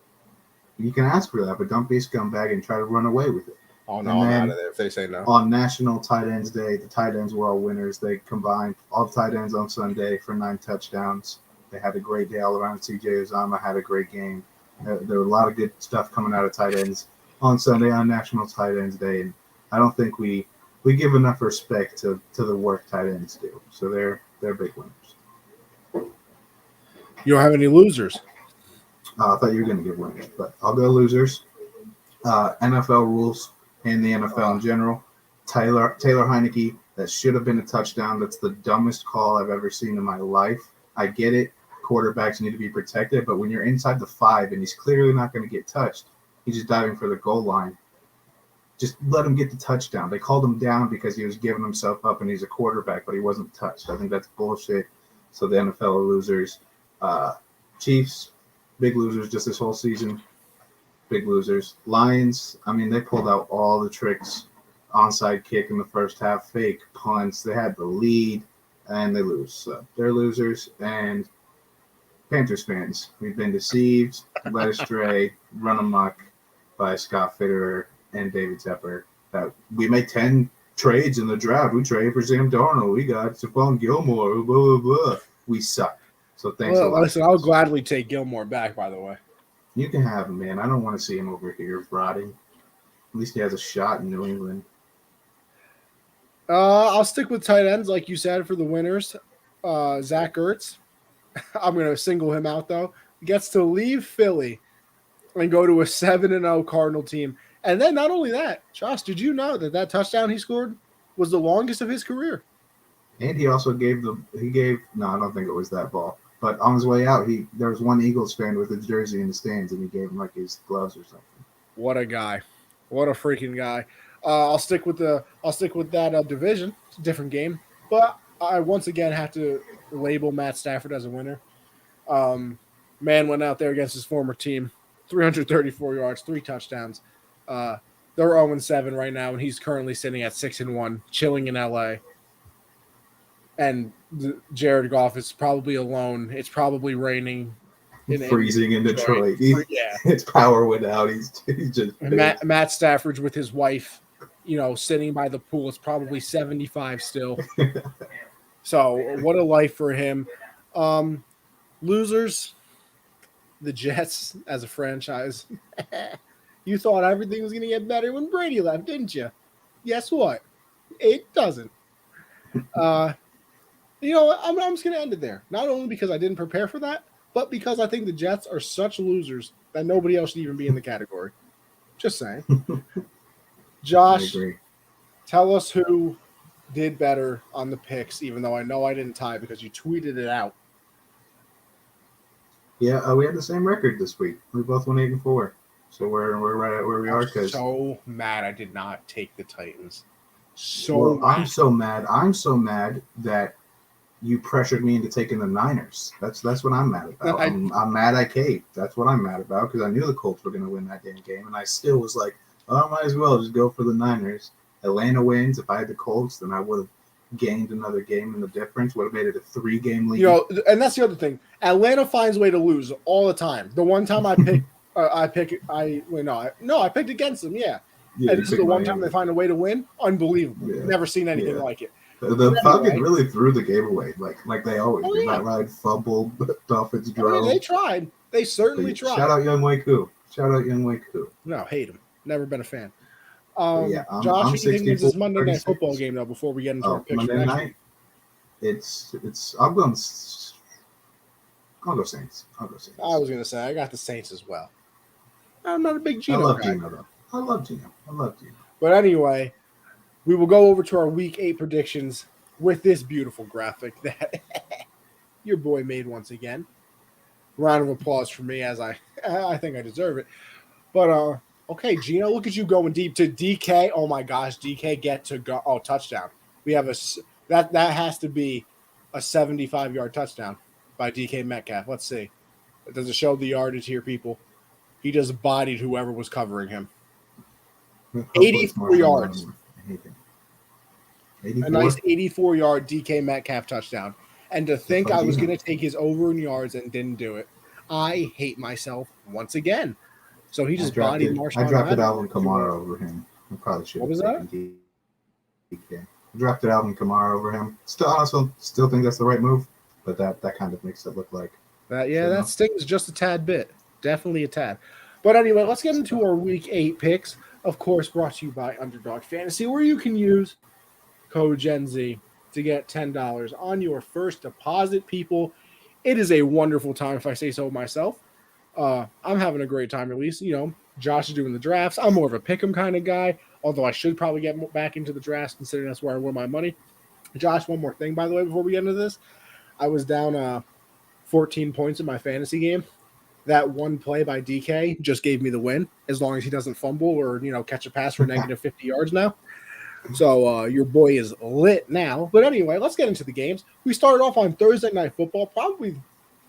You can ask for that, but don't be a scumbag and try to run away with it.
Oh, no, I'm out of there if they say no.
On National Tight Ends Day, the tight ends were all winners. They combined all the tight ends on Sunday for 9 touchdowns. They had a great day all around. CJ Uzomah had a great game. There were a lot of good stuff coming out of tight ends on Sunday on National Tight Ends Day, and I don't think we give enough respect to the work tight ends do. So they're big winners.
You don't have any losers.
I thought you were going to give winners, but I'll go losers. NFL rules and the NFL in general. Taylor Heineke, that should have been a touchdown. That's the dumbest call I've ever seen in my life. I get it. Quarterbacks need to be protected, but when you're inside the 5 and he's clearly not going to get touched, he's just diving for the goal line. Just let him get the touchdown. They called him down because he was giving himself up and he's a quarterback, but he wasn't touched. I think that's bullshit. So the NFL are losers. Chiefs, big losers just this whole season. Big losers. Lions, I mean, they pulled out all the tricks. Onside kick in the first half, fake punts. They had the lead, and they lose. So they're losers. And Panthers fans, we've been deceived, led astray, run amok by Scott Fitterer and David Tepper. We made 10 trades in the draft. We traded for Sam Darnold. We got Stephon Gilmore. Blah, blah, blah. We suck. So thanks a lot.
Listen, I'll gladly take Gilmore back, by the way.
You can have him, man. I don't want to see him over here rotting. At least he has a shot in New England.
I'll stick with tight ends, like you said, for the winners. Zach Ertz. I'm going to single him out, though. He gets to leave Philly and go to a 7-0 Cardinal team. And then not only that, Josh, did you know that touchdown he scored was the longest of his career?
And he also gave no, I don't think it was that ball. But on his way out, there was one Eagles fan with his jersey in the stands, and he gave him like his gloves or something.
What a guy! What a freaking guy! I'll stick with that division. It's a different game, but I once again have to label Matt Stafford as a winner. Man went out there against his former team, 334 yards, 3 touchdowns. They're 0-7 right now, and he's currently sitting at 6-1, chilling in LA. And Jared Goff is probably alone. It's probably raining.
Freezing in Detroit. Yeah. It's power went out. He's just
Matt Stafford's with his wife, sitting by the pool. It's probably 75 still. So what a life for him. Losers, the Jets as a franchise. You thought everything was going to get better when Brady left, didn't you? Guess what? It doesn't. I'm just going to end it there. Not only because I didn't prepare for that, but because I think the Jets are such losers that nobody else should even be in the category. Just saying. Josh, tell us who did better on the picks, even though I know I didn't tie because you tweeted it out.
Yeah, we had the same record this week. We both went 8-4. So we're right at where we are.
I'm so mad I did not take the Titans.
I'm so mad that you pressured me into taking the Niners. That's what I'm mad about. I'm mad I caved. That's what I'm mad about because I knew the Colts were going to win that damn game, and I still was like, I might as well just go for the Niners. Atlanta wins. If I had the Colts, then I would have gained another game in the difference. Would have made it a 3-game lead.
And that's the other thing. Atlanta finds a way to lose all the time. The one time I picked, I picked against them. Yeah. And this is the one time they find a way to win. Unbelievable.
Yeah.
Never seen anything like it.
The Falcons really threw the game away, like they always do. Matt Ryan fumbled, Dolphins drove.
They tried. They certainly tried.
Shout out Young Wei Koo.
No, hate him. Never been a fan.
Josh,
what do you think is this Monday Night Football game, though, before we get into our picks?
Monday night? I'll go Saints. I
was going to say, I got the Saints as well. I'm not a big Geno
guy. I love Geno.
But anyway, we will go over to our Week 8 predictions with this beautiful graphic that your boy made once again. Round of applause for me, as I think I deserve it. But, okay, Geno, look at you going deep to DK. Oh, my gosh, DK get to go. Oh, touchdown. We have that has to be a 75-yard touchdown by DK Metcalf. Let's see. Does it show the yardage here, people? He just bodied whoever was covering him. 84 yards. 84? A nice 84-yard DK Metcalf touchdown. And to think I was going to take his over in yards and didn't do it. I hate myself once again. So he just bodied Marshawn.
I drafted Alvin Kamara over him. I probably should have.
What was that?
DK. I drafted Alvin Kamara over him. Still think that's the right move, but that kind of makes it look like.
That stings just a tad bit. Definitely a tad. But anyway, let's get into our Week 8 picks. Of course, brought to you by Underdog Fantasy, where you can use code Gen Z to get $10 on your first deposit. People, it is a wonderful time, if I say so myself. I'm having a great time, at least. Josh is doing the drafts. I'm more of a pick'em kind of guy, although I should probably get back into the drafts, considering that's where I win my money. Josh, one more thing, by the way, before we get into this. I was down 14 points in my fantasy game. That one play by DK just gave me the win, as long as he doesn't fumble or, catch a pass for negative 50 yards now. So your boy is lit now. But anyway, let's get into the games. We started off on Thursday Night Football. Probably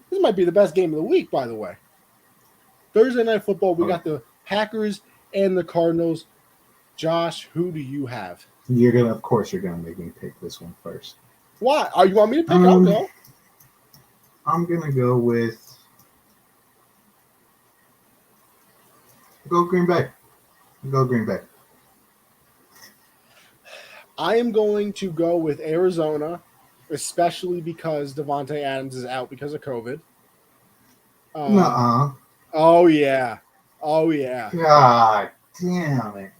this might be the best game of the week, by the way. Thursday Night Football, we got the Packers and the Cardinals. Josh, who do you have?
Of course, you're gonna make me pick this one first.
Why? Oh, you want me to pick? I'll go.
I'm gonna go with Green Bay. Go Green Bay.
I am going to go with Arizona, especially because Devontae Adams is out because of COVID.
Nuh-uh.
Oh, yeah. Oh, yeah.
God damn it.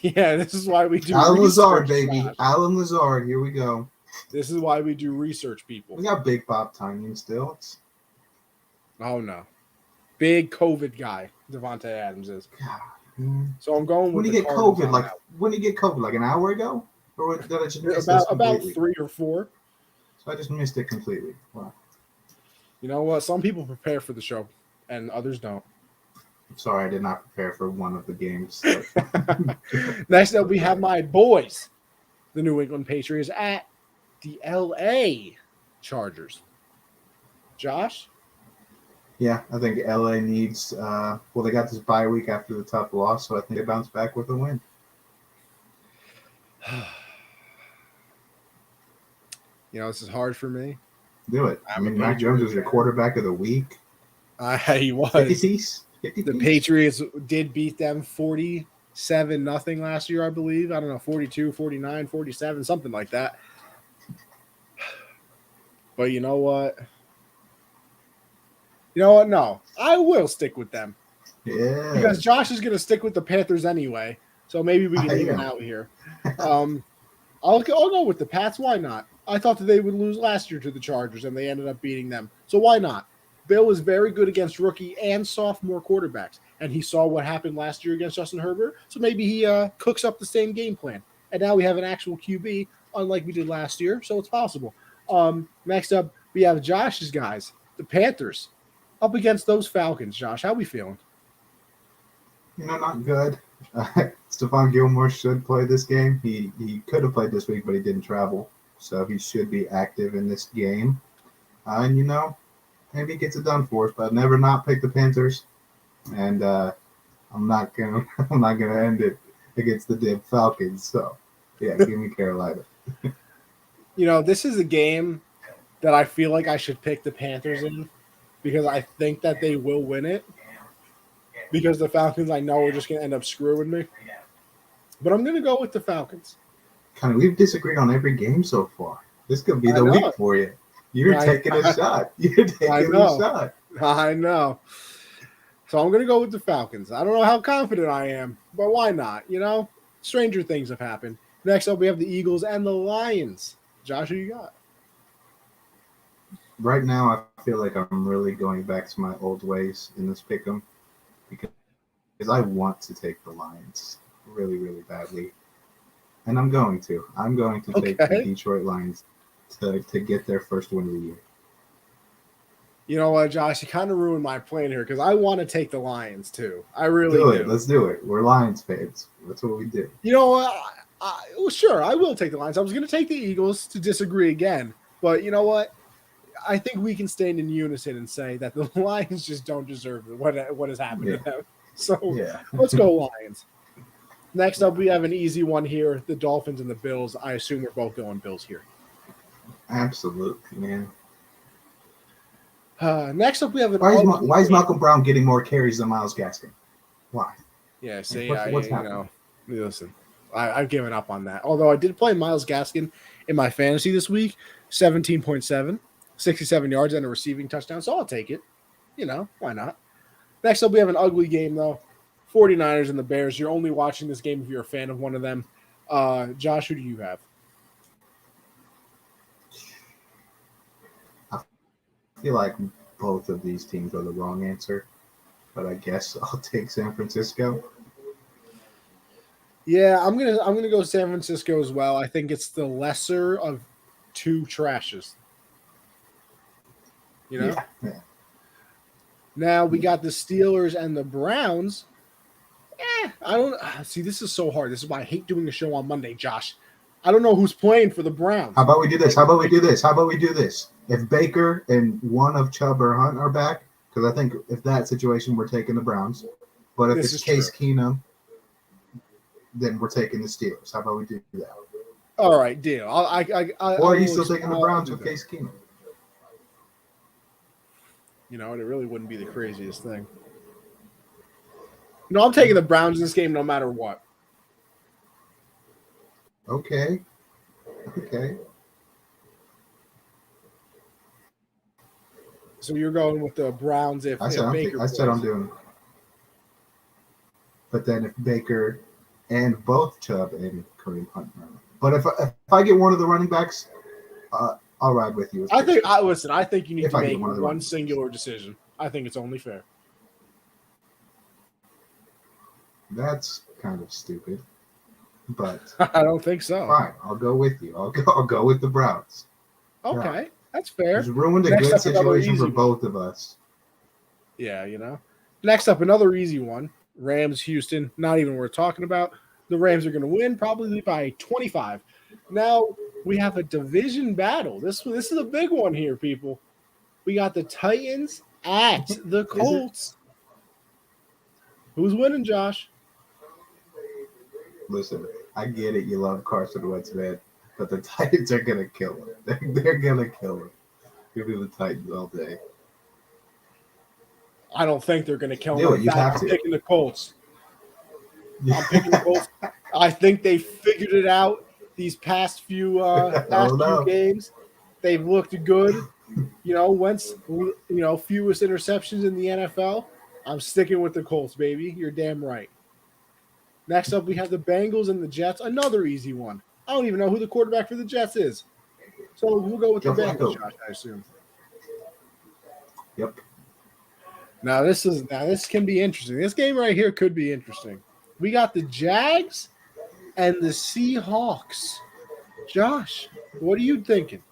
Yeah, this is why we do
Alan
research,
Lazard, baby.
Josh.
Alan Lazard. Here we go.
This is why we do research, people.
We got Big Bob Tunyon still.
Oh, no. Big COVID guy, Devontae Adams is.
God, man.
So I'm going with
when did he get COVID? When did he get COVID? Like an hour ago? Or did I just miss
about 3 or 4.
So I just missed it completely. Wow.
You know what? Some people prepare for the show, and others don't.
I'm sorry, I did not prepare for one of the games.
Next up, we have my boys, the New England Patriots, at the LA Chargers. Josh?
Yeah, I think LA needs they got this bye week after the tough loss, so I think they bounce back with a win.
This is hard for me.
Do it. I mean, Mac Jones was your quarterback of the week.
He was.
50
the Patriots did beat them 47-0 last year, I believe. I don't know, 42, 49, 47, something like that. But you know what? No, I will stick with them.
Yeah.
Because Josh is going to stick with the Panthers anyway, so maybe we can even out here. I'll go with the Pats. Why not? I thought that they would lose last year to the Chargers, and they ended up beating them. So why not? Bill was very good against rookie and sophomore quarterbacks, and he saw what happened last year against Justin Herbert, so maybe he cooks up the same game plan. And now we have an actual QB, unlike we did last year, so it's possible. Next up, we have Josh's guys, the Panthers, up against those Falcons. Josh, how we feeling?
Not good. Stephon Gilmore should play this game. He could have played this week, but he didn't travel. So he should be active in this game. And, maybe he gets it done for us, but I've never not picked the Panthers. And I'm not gonna end it against the damn Falcons. So, yeah, give me Carolina.
This is a game that I feel like I should pick the Panthers in because I think that they will win it. Because the Falcons, I know, are just going to end up screwing me. But I'm going to go with the Falcons.
We've disagreed on every game so far. This could be the week for you. You're taking a shot. You're taking a shot.
I know. So I'm going to go with the Falcons. I don't know how confident I am, but why not? Stranger things have happened. Next up, we have the Eagles and the Lions. Josh, who you got?
Right now, I feel like I'm really going back to my old ways in this pick'em because I want to take the Lions really, really badly. And I'm going to. I'm going to take the Detroit Lions to get their first win of the year.
You know what, Josh? You kind of ruined my plan here because I want to take the Lions too. I really do.
Let's do it. We're Lions fans. That's what we do.
You know what? Well, sure, I will take the Lions. I was going to take the Eagles to disagree again. But you know what? I think we can stand in unison and say that the Lions just don't deserve what has happened to them. So let's go Lions. Next up, we have an easy one here. The Dolphins and the Bills. I assume we're both going Bills here.
Absolutely, man.
Next up, we have
why is Malcolm Brown getting more carries than Myles Gaskin? Why?
Yeah, see,
what's happening?
Listen, I've given up on that. Although I did play Myles Gaskin in my fantasy this week, 17.7, 67 yards and a receiving touchdown. So I'll take it. Why not? Next up, we have an ugly game, though. 49ers and the Bears. You're only watching this game if you're a fan of one of them. Josh, who do you have?
I feel like both of these teams are the wrong answer, but I guess I'll take San Francisco.
Yeah, I'm gonna go San Francisco as well. I think it's the lesser of two trashes. You know?
Yeah.
Now we got the Steelers and the Browns. I don't see. This is so hard. This is why I hate doing a show on Monday, Josh. I don't know who's playing for the Browns.
How about we do this? If Baker and one of Chubb or Hunt are back, because I think if that situation, we're taking the Browns. But if it's Case Keenum, then we're taking the Steelers. How about we do that?
All right, deal.
Or are you still taking the Browns with Case Keenum?
You know, it really wouldn't be the craziest thing. No, I'm taking the Browns in this game no matter what.
Okay.
So you're going with the Browns if Baker.
I said I'm doing it. But then if Baker and both Chubb and Kareem Hunt, but if I get one of the running backs, I'll ride with you.
I think you need to make one singular decision. I think it's only fair.
That's kind of stupid, but
I don't think so.
Fine, I'll go with you. I'll go with the Browns.
Okay, yeah. That's fair.
It's ruined a good situation for both of us.
Yeah, you know. Next up, another easy one. Rams, Houston. Not even worth talking about. The Rams are going to win probably by 25. Now we have a division battle. This is a big one here, people. We got the Titans at the Colts. Who's winning, Josh?
Listen, I get it. You love Carson Wentz, man, but the Titans are gonna kill him. They're gonna kill him. Give me the Titans all day.
I don't think they're gonna kill him.
Do it. You have to.
I'm picking the Colts. I'm picking the Colts. I think they figured it out these past few games. They've looked good. You know, Wentz. Fewest interceptions in the NFL. I'm sticking with the Colts, baby. You're damn right. Next up, we have the Bengals and the Jets. Another easy one. I don't even know who the quarterback for the Jets is. So we'll go with the Bengals, Josh, I assume.
Yep.
Now this can be interesting. This game right here could be interesting. We got the Jags and the Seahawks. Josh, what are you thinking?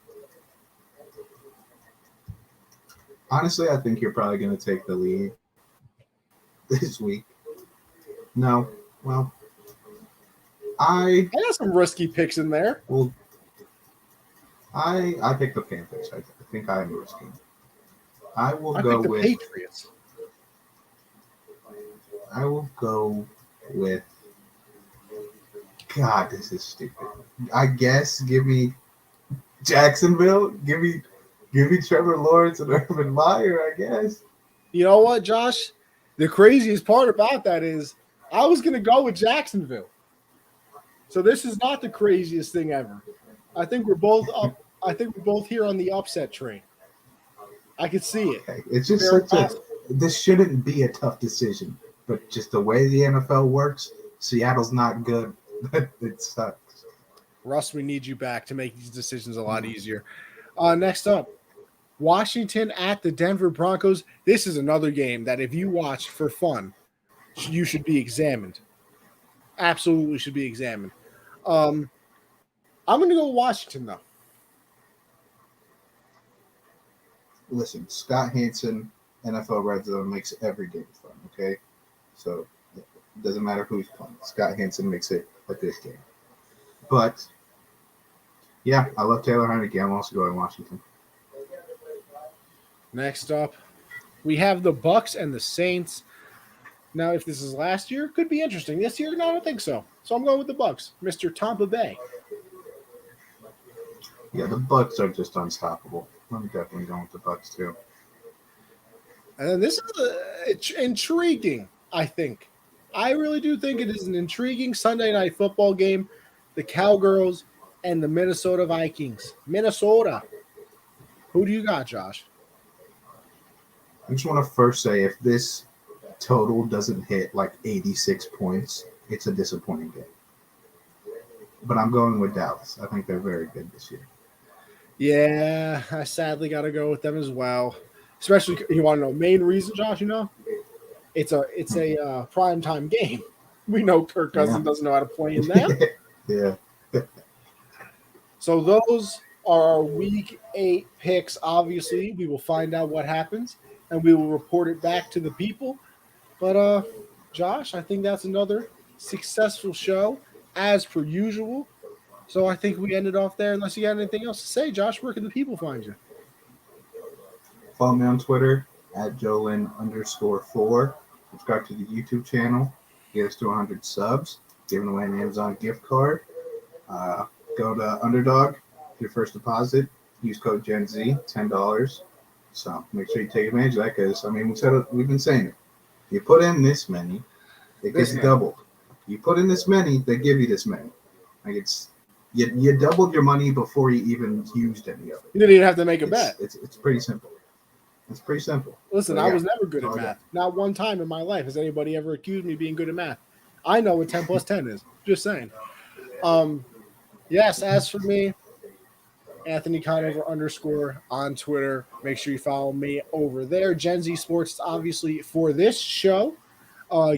Honestly, I think you're probably going to take the lead this week. No. Well, I
got some risky picks in there.
Well, I picked the Panthers. I think I am risky. I will go with the
Patriots.
I will go with. God, this is stupid. I guess give me Jacksonville. Give me Trevor Lawrence and Urban Meyer. I guess.
You know what, Josh? The craziest part about that is I was going to go with Jacksonville. So this is not the craziest thing ever. I think we're both up. I think we're both here on the upset train. I could see it.
Okay. It's just this shouldn't be a tough decision, but just the way the NFL works, Seattle's not good. It sucks.
Russ, we need you back to make these decisions a lot easier. Next up, Washington at the Denver Broncos. This is another game that if you watch for fun, you should be examined. Absolutely should be examined. I'm going to go Washington, though.
Listen, Scott Hansen, NFL Red Zone makes every game fun, okay? So it doesn't matter who's playing. Scott Hansen makes it a good game. But, yeah, I love Taylor Heineke. I'm also going Washington.
Next up, we have the Bucks and the Saints. Now, if this is last year, could be interesting. This year, no, I don't think so. So I'm going with the Bucks, Mr. Tampa Bay.
Yeah, the Bucks are just unstoppable. I'm definitely going with the Bucks too.
And this is intriguing, I think. I really do think it is an intriguing Sunday night football game. The Cowgirls and the Minnesota Vikings. Minnesota. Who do you got, Josh?
I just want to first say if this total doesn't hit like 86 points, it's a disappointing game. But I'm going with Dallas. I think they're very good this year.
Yeah, I sadly got to go with them as well. Especially, you want to know main reason, Josh? It's a primetime game. We know Kirk Cousins doesn't know how to play in them.
Yeah.
So those are our Week 8 picks. Obviously, we will find out what happens, and we will report it back to the people. But, Josh, I think that's another successful show, as per usual. So I think we ended off there. Unless you got anything else to say, Josh, where can the people find you?
Follow me on Twitter at Jolin_4. Subscribe to the YouTube channel. Get us to 100 subs. Giving away an Amazon gift card. Go to Underdog. Your first deposit. Use code Gen Z, $10. So make sure you take advantage of that because, I mean, we've been saying it. You put in this many, it gets doubled. You put in this many, they give you this many. Like you doubled your money before you even used any of it.
You didn't even have to make a bet.
It's pretty simple. It's pretty simple.
Listen, I was never good at math. Not one time in my life has anybody ever accused me of being good at math. I know what 10 plus 10 is. Just saying. Yes, as for me, Anthony Conover _ on Twitter. Make sure you follow me over there. Gen Z Sports, obviously, for this show.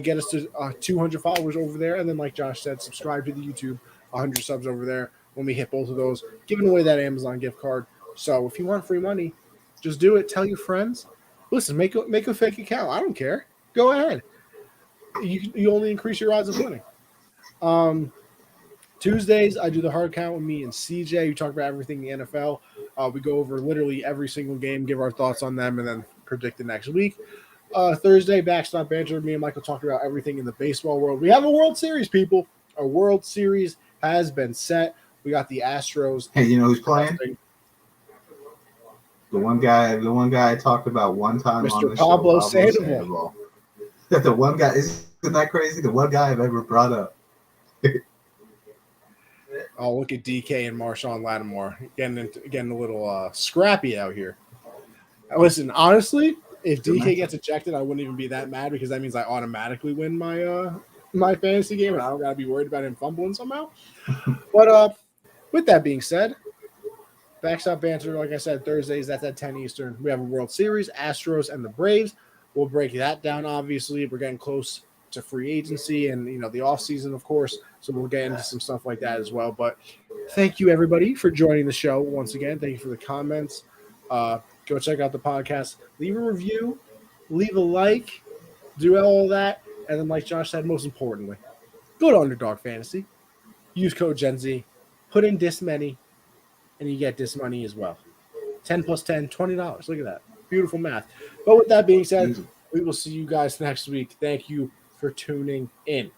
Get us to 200 followers over there. And then, like Josh said, subscribe to the YouTube. 100 subs over there. When we hit both of those, giving away that Amazon gift card. So if you want free money, just do it. Tell your friends. Listen, make a fake account. I don't care. Go ahead. You only increase your odds of winning. Tuesdays, I do the hard count with me and CJ. We talk about everything in the NFL. We go over literally every single game, give our thoughts on them, and then predict the next week. Thursday, Backstop Banter. Me and Michael talk about everything in the baseball world. We have a World Series, people. Our World Series has been set. We got the Astros.
Hey, you know who's playing? The one guy I talked about one time
Mr.
on the
Pablo
show.
Sandoval.
The one guy, isn't that crazy? The one guy I've ever brought up.
Oh, look at DK and Marshawn Lattimore getting a little scrappy out here. Listen, honestly, if DK gets ejected, I wouldn't even be that mad because that means I automatically win my fantasy game, and I don't gotta be worried about him fumbling somehow. But with that being said, Backstop Banter, like I said, Thursdays, that's at 10 Eastern. We have a World Series, Astros and the Braves. We'll break that down, obviously. We're getting close to free agency and, the offseason, of course. So we'll get into some stuff like that as well. But thank you, everybody, for joining the show once again. Thank you for the comments. Go check out the podcast. Leave a review. Leave a like. Do all that. And then, like Josh said, most importantly, go to Underdog Fantasy. Use code Gen Z. Put in this many. And you get this money as well. 10 plus 10, $20. Look at that. Beautiful math. But with that being said, we will see you guys next week. Thank you for tuning in.